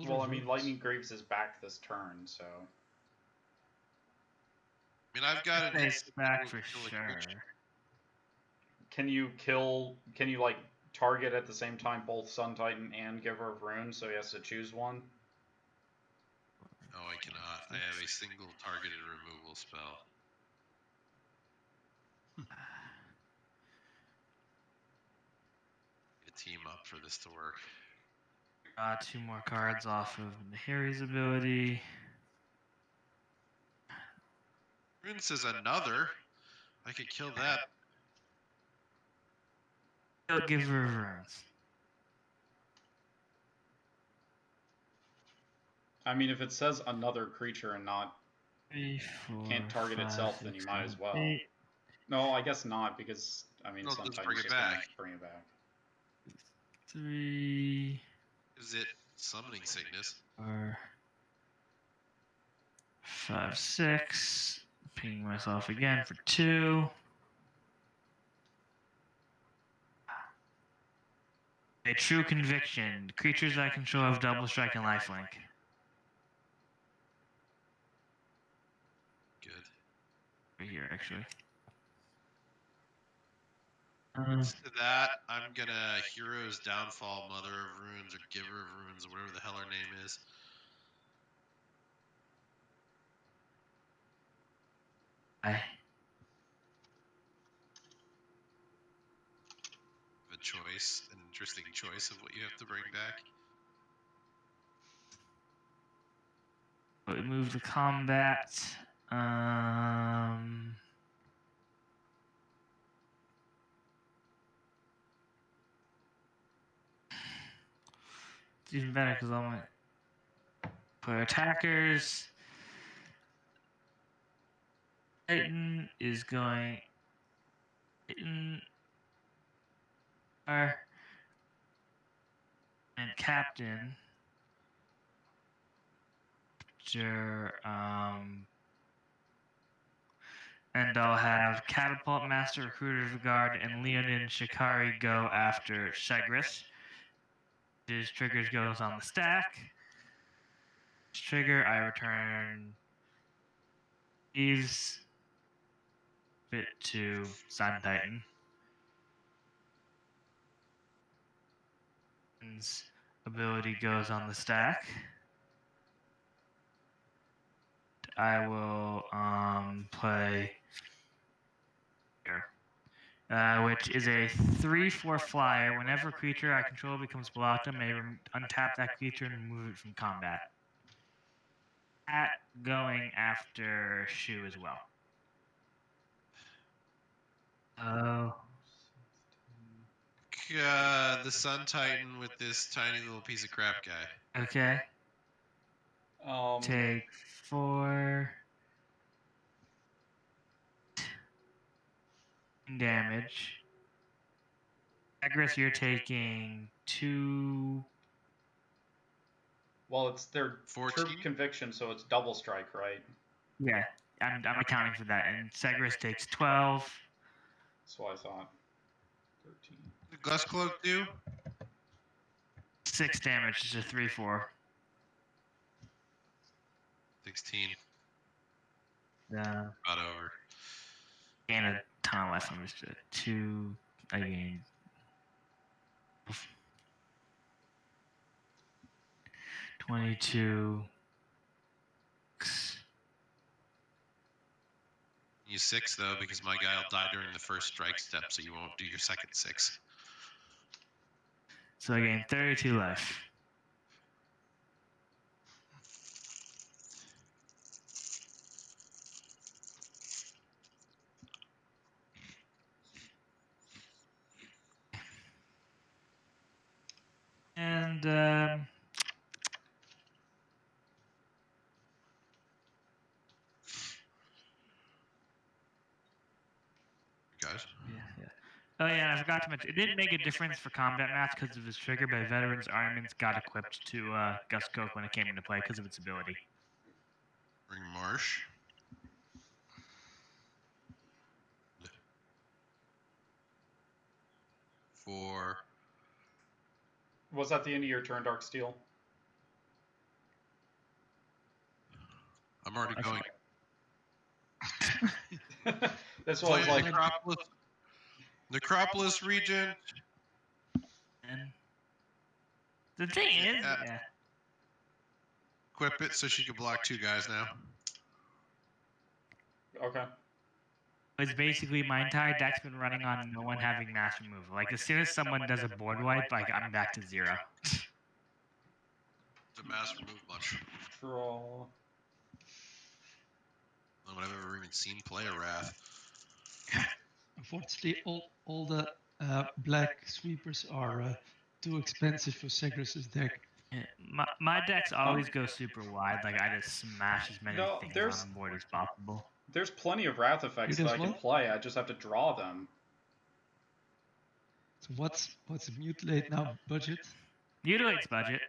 Well, I mean, Lightning Greaves is back this turn, so... I mean, I've got an... It's back for sure. Can you like, target at the same time both Sun Titan and Giver of Runes, so he has to choose one? No, I cannot. I have a single targeted removal spell. A team up for this to work. 2 more cards off of Harry's ability. Rune says another. I could kill that. Don't give her runes. I mean, if it says another creature and not 3, 4, can't target 5, itself, 6, then you might as 7, well. 8. No, I guess not, because, I mean, No, Sun let's Titan's bring it just gonna back. bring it back. 3. Is it Summoning Sickness? 4, 5, 6. Pinging myself again for 2. A true conviction. Creatures I control have double strike and lifelink. Good. Right here, actually. To that, I'm gonna Hero's Downfall, Mother of Runes, or Giver of Runes, or whatever the hell her name is. A choice, an interesting choice of what you have to bring back. We move to combat. It's even better because I'll put attackers. Titan is going. Titan. And Captain. And I'll have Catapult, Master, Recruiter's Guard, and Leonin Shikari go after Shegris. His triggers goes on the stack. His trigger, I return Eve's fit to Sun Titan. His ability goes on the stack. I will play here, which is a 3/4 flyer. Whenever a creature I control becomes blocked, I may untap that creature and remove it from combat. Going after Shu as well. Oh. The Sun Titan with this tiny little piece of crap guy. Okay. Take 4 damage. Aggress, you're taking 2. Well, it's their 14? troop conviction, so it's double strike, right? Yeah, I'm accounting for that. And Sagris takes 12. That's what I thought. 13. The Glass Cloak do? 6 damage, it's a 3/4. 16. Yeah. About over. Gain a ton of life. I'm just 2. I gained. 22. You 6 though, because my guy will die during the first strike step, so you won't do your second 6. So I gain 32 life. And Guys? yeah. Oh yeah, and I forgot to mention, it didn't make a difference for combat math because of his trigger, but Veteran's Armaments got equipped to Gus Coke when it came into play because of its ability. Bring Marsh. For... Was that the end of your turn, Darksteel? I'm already going. That's what I was like. Necropolis Regent. And the thing is, yeah. Equip it so she can block 2 guys now. Okay. It's basically my entire deck's been running on no one having mass removal. Like, as soon as someone does a board wipe, like, I'm back to 0. The mass remove much. Draw. I don't know if I've ever even seen play a Wrath. Unfortunately, all the black sweepers are too expensive for Sagris's deck. My decks always go super wide. Like, I just smash as many things on the board as possible. There's plenty of Wrath effects that I can play. I just have to draw them. So what's Mutilate now budget? Mutilate's budget.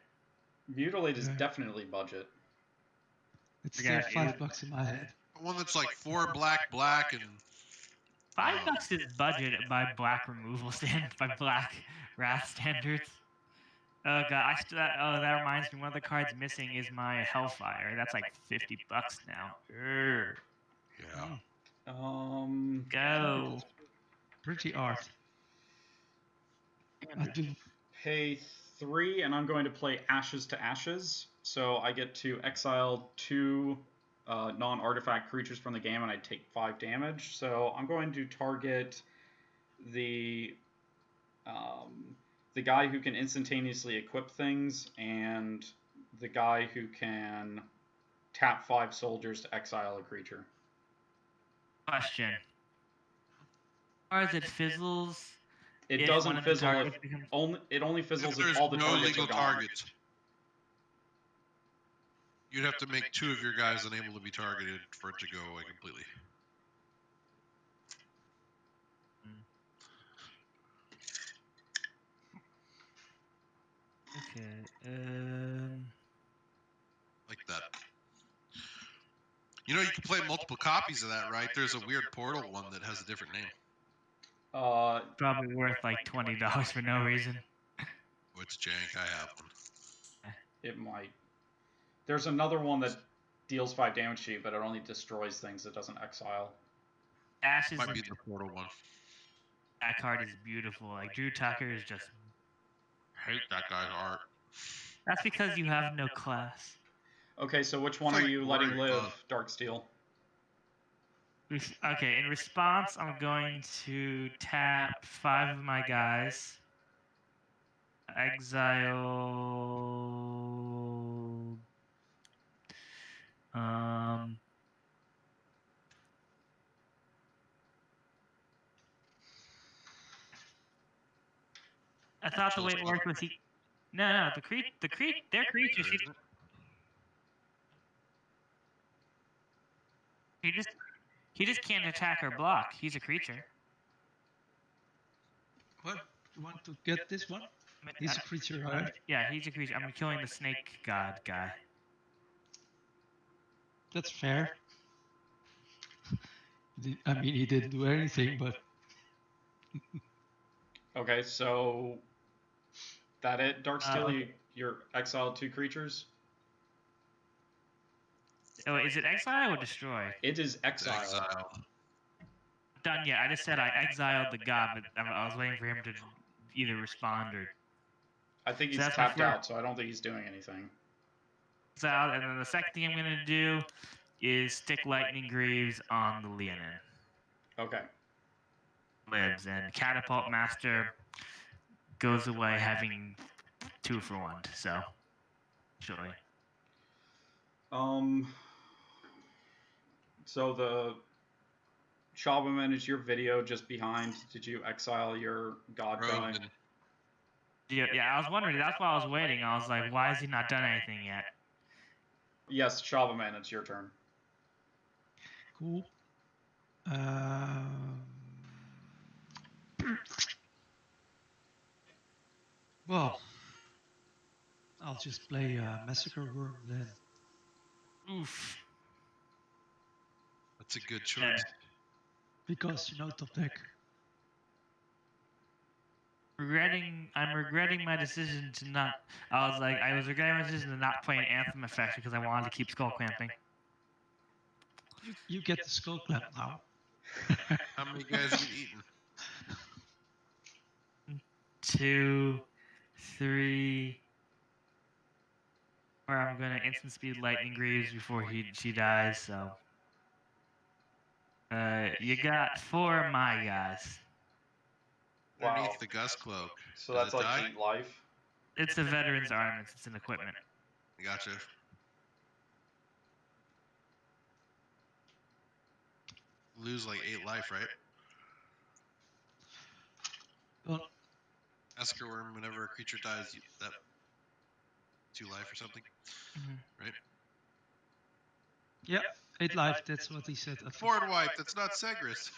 Mutilate is definitely budget. It's still $5 in my head. One that's like 4 black, and $5 is budget by black removal standards, by black wrath standards. Oh god, that reminds me. One of the cards missing is my Hellfire. That's like $50 now. Urgh. yeah. Go. Pretty art. I do. Pay 3, and I'm going to play Ashes to Ashes. So I get to exile 2 non-artifact creatures from the game, and I take 5 damage. So I'm going to target the guy who can instantaneously equip things, and the guy who can tap 5 soldiers to exile a creature. Question. Or is it fizzles? It doesn't fizzle if it only fizzles if there's all the no targets legal are gone. targets. You'd have to make 2 of your guys unable to be targeted for it to go away completely. Okay. Like that. You know, you can play multiple copies of that, right? There's a weird portal one that has a different name. Probably worth like $20 for no reason. Oh, it's jank. I have one. It might. There's another one that deals 5 damage to you, but it only destroys things. It doesn't exile. Ashes Might be the portal one. That card is beautiful. Like Drew Tucker is just. I hate that guy's art. That's because you have no class. Okay, so which one are you letting live, Darksteel? Okay, in response, I'm going to tap 5 of my guys. Exile. I thought the way it worked was No, they're creatures. He just can't attack or block. He's a creature. What? You want to get this one? He's a creature, right? Yeah, he's a creature. I'm killing the snake god guy. That's fair. I mean, he didn't do anything, but... Okay, so... That it? Darksteel, you're exiled 2 creatures? Oh, is it exile or destroy? It is exile. Done yet. I just said I exiled the god, but I was waiting for him to either respond or... I think he's tapped out, so I don't think he's doing anything. And then the second thing I'm going to do is stick Lightning Greaves on the Leonin. Okay. Lives, and Catapult Master goes away having 2 for 1, so... Surely. So the Shabbaman is your video just behind. Did you exile your god guy? Yeah, I was wondering. That's why I was waiting. I was like, why has he not done anything yet? Yes, Shabbaman, it's your turn. Cool. Well, I'll just play Massacre Worm then. Oof. That's a good choice. Because, you know, top deck. I'm regretting my decision to not... I was regretting my decision to not play an Anthem effect because I wanted to keep Skull Clamping. You get the Skull Clamp now. How many guys have you eaten? 2, 3... Or I'm going to instant speed Lightning Greaves before she dies, so... you got 4 of my guys. Underneath the Gust Cloak. So that's like 8 life? It's a veteran's armament. It's an equipment. Gotcha. Lose like 8 life, right? Well, Massacre Worm, whenever a creature dies, that 2 life or something, right? Yeah, 8 life, that's what he said. Board wipe, that's not Segris.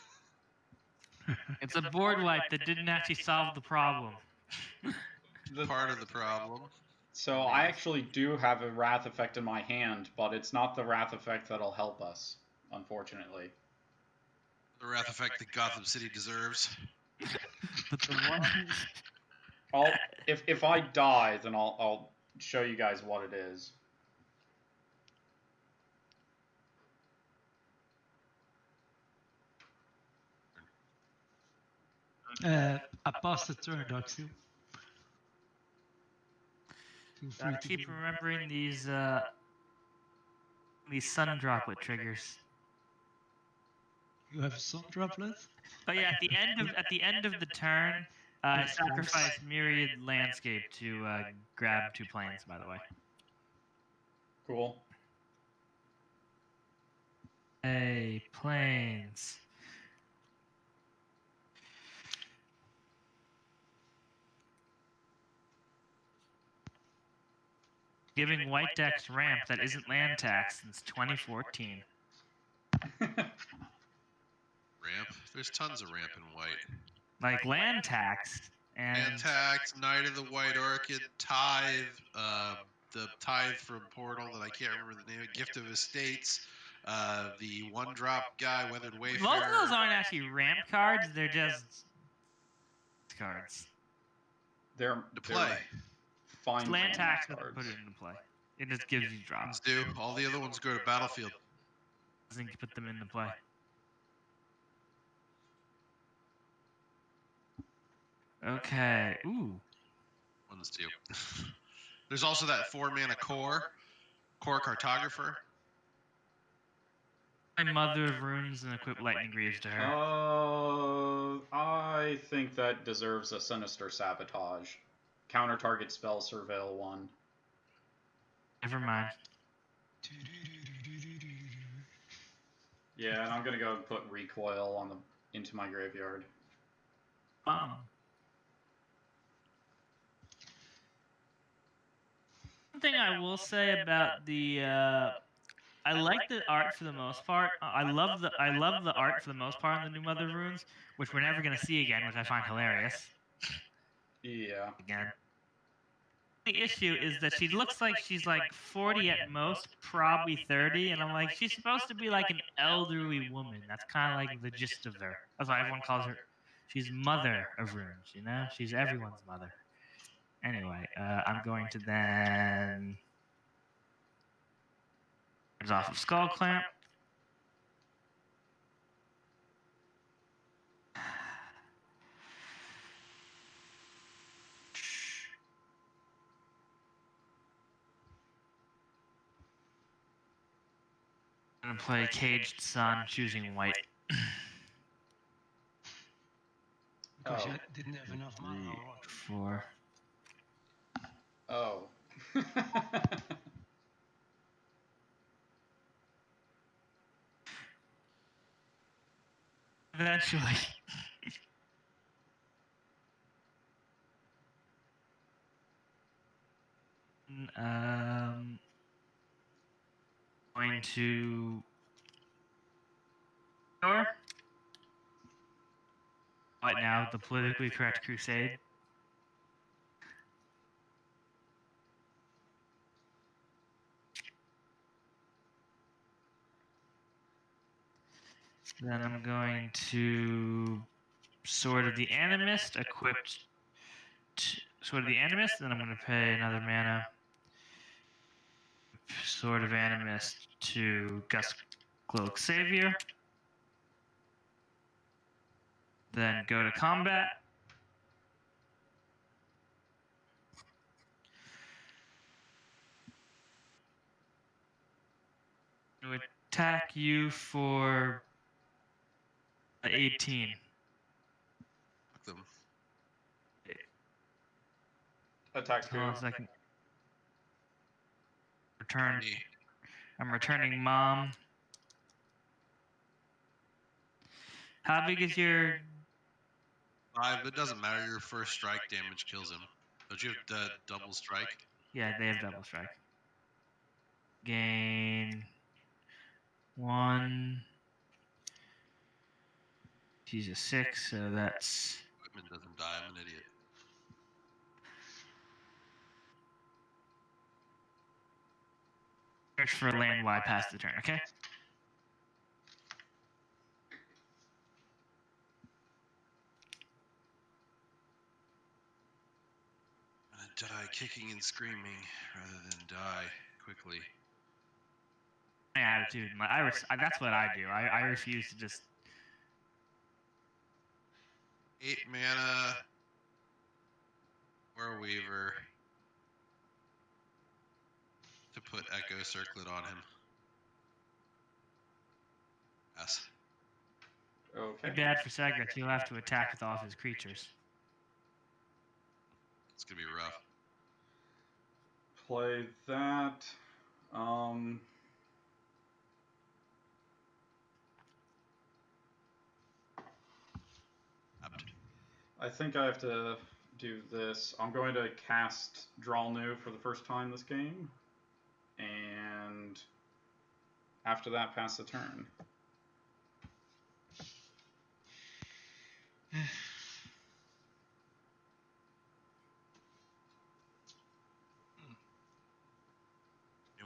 It's a board wipe that didn't actually solve the problem. Part of the problem. So I actually do have a Wrath effect in my hand, but it's not the Wrath effect that'll help us. unfortunately. The wrath effect that Gotham City deserves. But the one. If I die, then I'll show you guys what it is. I passed the turn, Darksteel. Feel free Gotta to keep remembering these sun droplet triggers. You have a sun droplet? Oh yeah, at the end of the turn, sacrifice myriad landscape to grab 2 planes. By the way. Cool. Hey, planes. Giving white decks ramp that isn't land tax since 2014. Ramp? There's tons of ramp in white. Like land tax and Land tax, Knight of the White Orchid, Tithe, the Tithe from Portal that I can't remember the name, Gift of Estates, the one-drop guy, Weathered Wayfarer. most of those aren't actually ramp cards; they're just cards. They're to play. Fine Land tax cards. doesn't put it into play. It just gives you drops. Do all the other ones go to battlefield? Doesn't put them into play. Okay. Ooh. Ones do. There's also that 4-mana core cartographer. My Mother of Runes and equip Lightning Greaves to her. I think that deserves a Sinister Sabotage. Counter target spell, surveil 1. Never mind. Yeah, and I'm gonna go and put recoil on into my graveyard. One thing I will say about the I like the art for the most part. I love the art for the most part on the new Mother of Runes, which we're never gonna see again, which I find hilarious. Yeah. Again. The issue is that she looks like she's like 40 at most, probably 30, and I'm like, she's supposed to be like an elderly woman. That's kind of like the gist of her. That's why everyone calls her. She's Mother of Runes, you know? She's everyone's mother. Anyway, I'm going to then off of Skull Clamp. I'm gonna play Caged Sun, choosing white. Because you didn't have enough mana or what? 4. Oh. Eventually. Going to Sure. What now? The politically correct crusade. Then I'm going to Sword of the Animist, equipped Sword of the Animist, then I'm going to pay another mana. Sword of Animist to Gust Cloak Savior. Then go to combat. To attack you for 18. Fuck them. Attack Hold on a 2. second. Return. Me. I'm returning Mom. How big is your... 5, it doesn't matter. Your first strike damage kills him. Don't you have double strike? Yeah, they have double strike. Gain 1. She's a 6, so that's... Equipment doesn't die. I'm an idiot. Search for a land while I pass the turn, okay? kicking and screaming rather than die quickly. My attitude. That's what I do. I refuse to just. 8 mana. Weaver. To put Echo Circlet on him. Yes. Okay. Too bad for Segrith. He'll have to attack with all of his creatures. It's gonna be rough. Play that. I think I have to do this. I'm going to cast Dralnu for the first time this game, and after that, pass the turn. And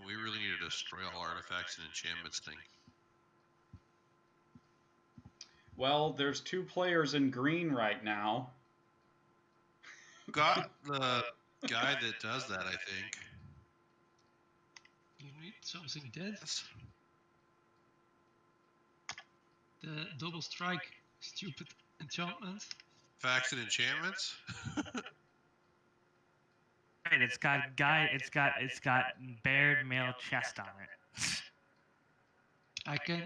we really need to destroy all artifacts and enchantments thing. Well, there's 2 players in green right now. Got the guy that does that, I think. You need something dead. Yes. The double strike, stupid enchantment. Facts and enchantments. Right, it's got bared male chest on it. I can.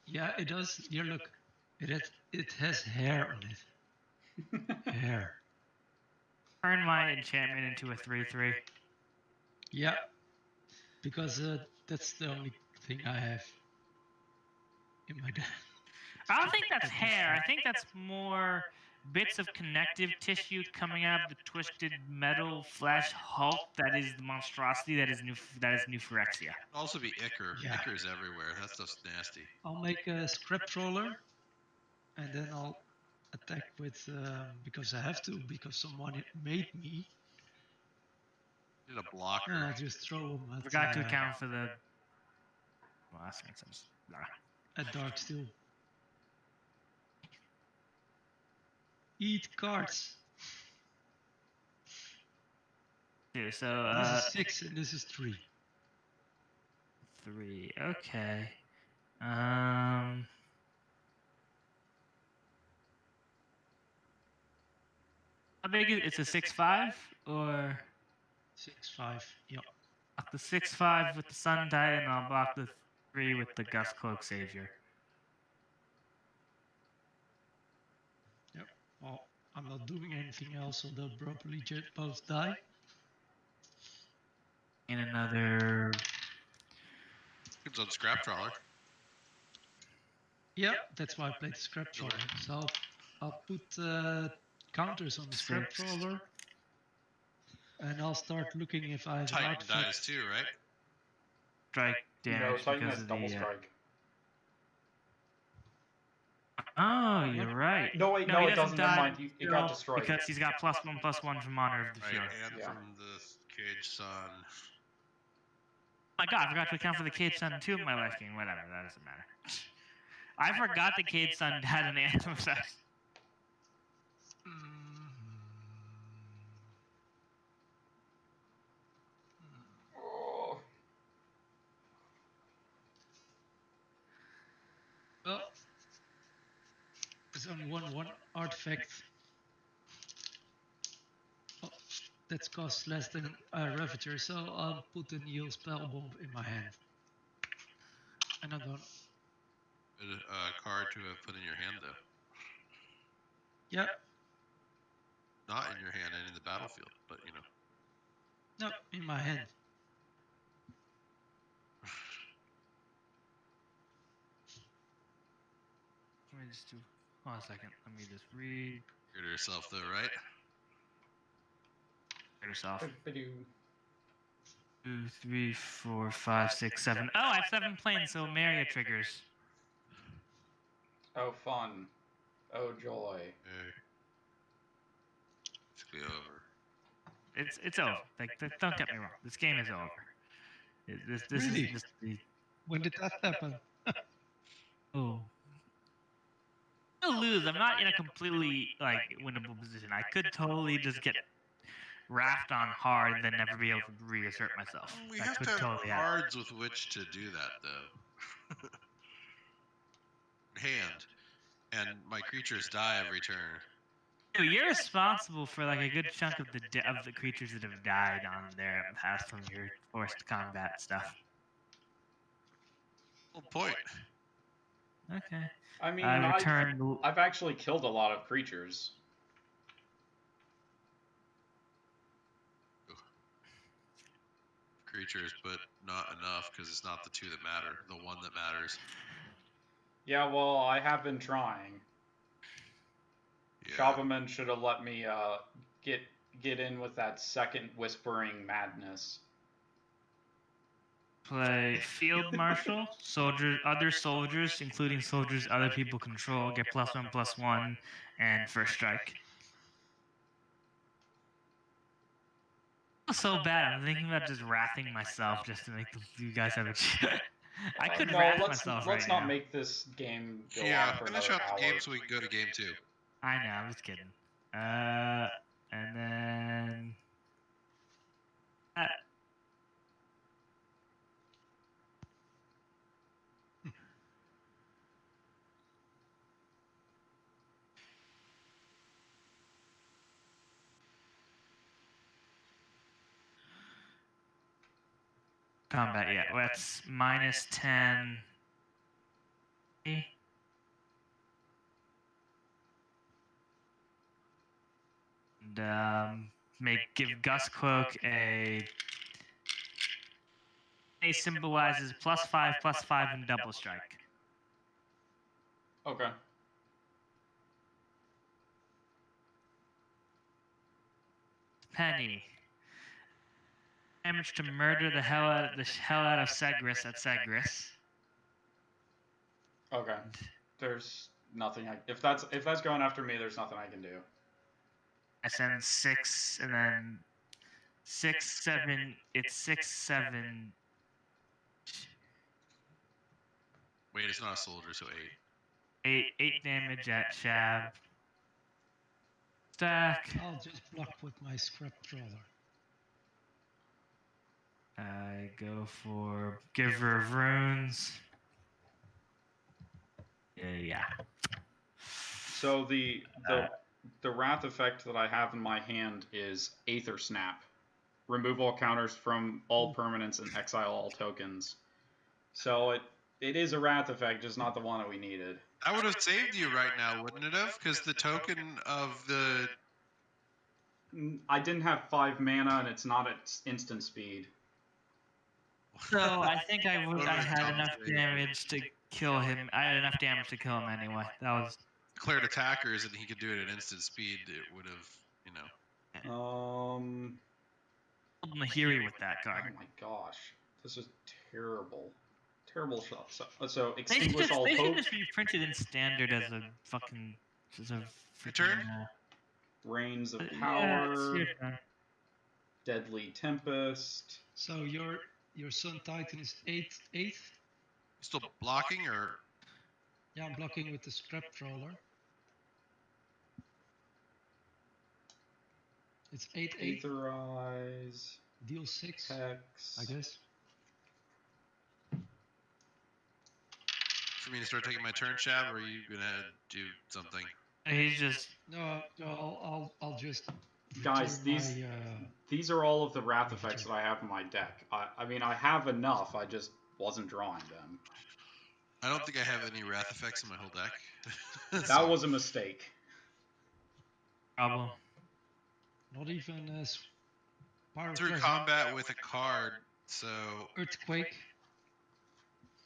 Yeah, it does. Here, look. It has hair on it. Hair. Turn my enchantment into a 3/3. Yeah. Because that's the only thing I have in my deck. I don't think that's hair. I think that's more bits of connective tissue coming out of the twisted metal flesh hulk that is the monstrosity that is new Phyrexia. It'll also be Ichor. Yeah. Ichor is everywhere. That stuff's nasty. I'll make a scrap trawler, and then I'll attack with because I have to, because someone made me. Need a blocker. And I'll just throw them at. Forgot to account for the. Well, that's makes sense. At Darksteel. Eat cards. Two, so This is 6 and this is 3. 3. Okay. How big is it's a 6/5 or 6/5. Yep. block the 6/5 with the Sun Titan, and I'll block the 3 with the Gust Cloak Savior. Yep. Well, I'm not doing anything else, so they'll probably both die. And another. It's on Scrap Trawler. Yep, that's why I played the scrap trawler. So I'll put counters on the scrap 6. trawler, and I'll start looking if I have an Titan artifact. dies too, right? Strike No, damage Titan because has of double the. strike. Oh, you're right. No, wait, no, he it doesn't. Never die mind. It got destroyed. because he's got +1/+1 from Honor of the Right, Fjord. and Yeah. from the Cage Sun. Oh my God, I forgot to account for the Cade Sun too in my life game. Whatever, that doesn't matter. I forgot the Cade Sun had an anthem effect. Oh. Well, there's only one artifact. Oh, that costs less than a Ravager, so I'll put a Neil Spell Bomb in my hand. And I'm gonna. Good card to have put in your hand, though. Yep. Not in your hand and in the battlefield, but you know. No, in my hand. Let me just do. Hold on a second. Let me just read. Get yourself though, right? Get yourself. 2, 2, 3, 4, 5, 6, 7. Oh, I have 7 planes, so Maria triggers. Oh, fun. Oh, joy. Hey. It's gonna be over. It's over. Like, don't get me wrong. This game is over. This Really? is just the. When did that happen? Oh. I'll lose. I'm not in a completely winnable position. I could totally just get raft on hard and then never be able to reassert myself. We That have could to have totally happen. cards with which to do that, though. Hand. And my creatures die every turn. Dude, you're responsible for like a good chunk of the creatures that have died on their path from your forced combat stuff. Well, point. Okay. I mean, Return. I've actually killed a lot of creatures. Creatures, but not enough because it's not the two that matter. The one that matters. Yeah, well, I have been trying. Yeah. Shabbaman should have let me get in with that second whispering madness. Play Field Marshal. Other soldiers, including soldiers other people control, get +1/+1 and first strike. So bad. I'm thinking about just wrathing myself just to make you guys have a chance. I could wrath myself let's right not now. make this game go Yeah, on for finish another up hour. the game so we can go to game 2. I know, I'm just kidding. And then... combat, yeah. Well, that's -10. And give Gustcloak a symbolizes +5/+5 and double strike. Okay. Penny. Damage to murder the hell out of Segris at Segris. Okay. There's nothing if that's going after me, there's nothing I can do. I send 6 and then 6, 7. It's 6, 7. Wait, it's not a soldier, so 8. 8 damage at Shab. Stack. I'll just block with my scrap trawler. I go for Giver of Runes. Yeah. So the wrath effect that I have in my hand is Aether Snap. Remove all counters from all permanents and exile all tokens. So it is a wrath effect, just not the one that we needed. That would have saved you right now, wouldn't it have? Because the token of the... I didn't have 5 mana, and it's not at instant speed. So I think I had enough damage to kill him. I had enough damage to kill him anyway. That was... Declared attackers, and he could do it at instant speed. It would have, you know... Mahiri with that card. Oh my gosh. This is terrible. Terrible shot. So extinguish all they hope. should just be printed in standard as a fucking... Turn? Reigns of Yeah, Power. it's your turn. Deadly Tempest. So your Sun Titan is 8th. Still blocking, or... Yeah, I'm blocking with the scrap trawler. It's 8/8. Aetherize. Deal 6, Hex. I guess. For me to start taking my turn, Shab, or are you gonna do something? He's just... No, I'll just. Guys, return these are all of the wrath effects that I have in my deck. I mean, I have enough. I just wasn't drawing them. I don't think I have any wrath effects in my whole deck. That was a mistake. Problem. Not even Through combat with a card, so... Earthquake.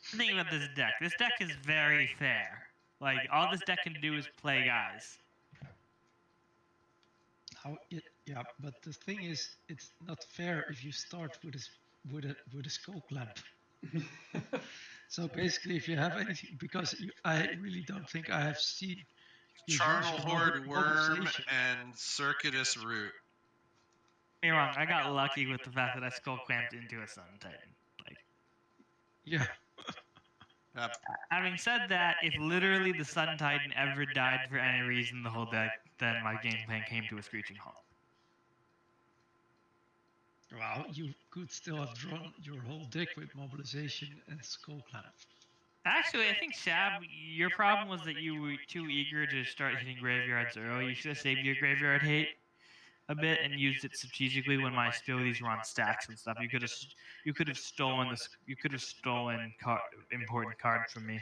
Think about this deck. This deck is very fair. Like, all this deck can do is play guys. Yeah, but the thing is, it's not fair if you start with a skull clamp. So basically, if you have anything, because I really don't think I have seen Charnel Horde Worm and Circuitous Root. You're wrong. I got lucky with the fact that I skull clamped into a Sun Titan. Like, yeah. Having said that, if literally the Sun Titan ever died for any reason the whole deck, then my game plan came to a screeching halt. Well, you could still have drawn your whole deck with mobilization and skull clamp. Actually, I think Shab, your problem was that you were too eager to start hitting graveyards early. You should have saved your graveyard hate a bit and used it strategically when my abilities were on stacks and stuff. You could have stolen this. You could have stolen important cards from me.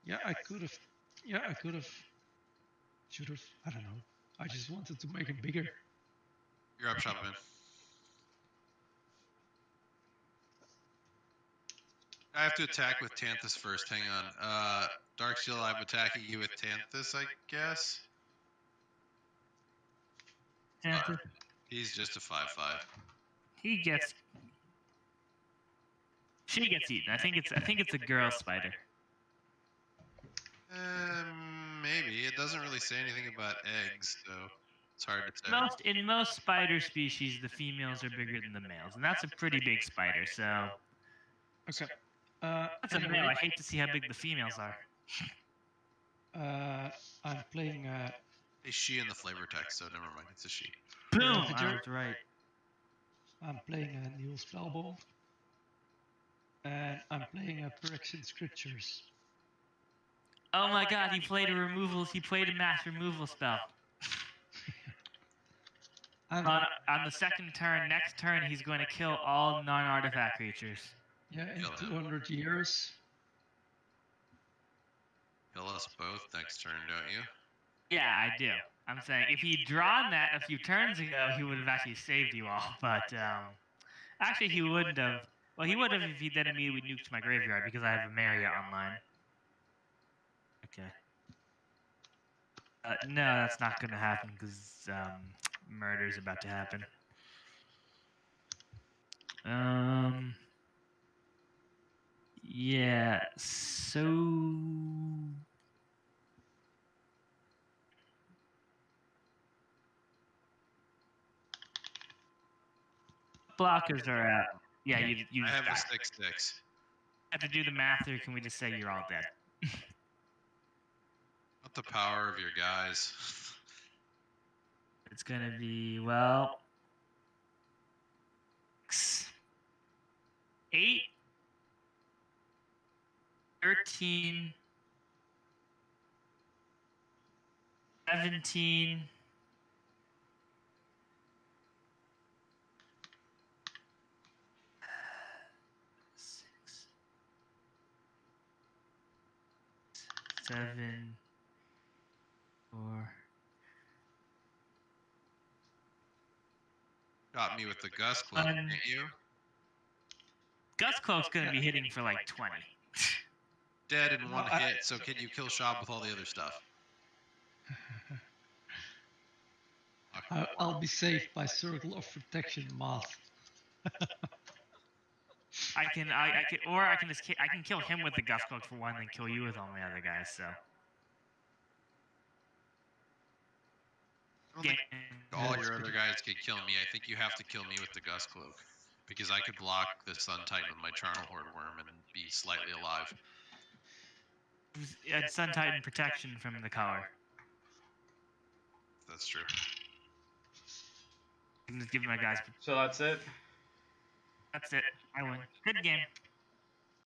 Yeah, I could have. Yeah, I could have. Should have. I don't know. I just wanted to make him bigger. You're up, Shabbaman. I have to attack with Thantis first. Hang on. Darksteel, I'm attacking you with Thantis, I guess. He's just a 5/5. He gets. She gets eaten. I think it's a girl spider. Maybe. It doesn't really say anything about eggs, so it's hard to tell. In most spider species, the females are bigger than the males, and that's a pretty big spider. So. Okay. That's a male. I hate to see how big the females are. I'm playing. It's she in the flavor text, so never mind. It's a she. Boom! I was right. I'm playing a Neil Spellbomb. And I'm playing a Correction Scriptures. Oh my god, he played a mass removal spell. on the second turn, next turn, he's going to kill all non-artifact creatures. Yeah, in 200 years. Kill us both next turn, don't you? Yeah, I do. I'm saying if he'd drawn that a few turns ago, he would have actually saved you all. But actually, he wouldn't have. Well, he would have if he then immediately nuked my graveyard because I have a Maria online. Okay. No, that's not going to happen because murder's about to happen. Yeah, so... Blockers are out. Yeah, you I have die. a 6/6. Have to do the math, or can we just say you're all dead? What the power of your guys? It's gonna be, well... 8, 13, 17, 7, 4. Got me with the Gus Cloak, didn't you? Gus Cloak's gonna be hitting for like 20. Dead in one hit, so can you kill Shab with all the other stuff? I'll be saved by Circle of Protection math. I can kill him with the Gus Cloak for one, and kill you with all my other guys. So. I don't think all your other guys can kill me. I think you have to kill me with the Gus Cloak. Because I could block the Sun Titan with my Charnel Horde Worm and be slightly alive. It's Sun Titan protection from the color. That's true. I'm just giving my guys. So that's it? That's it. I win. Good game.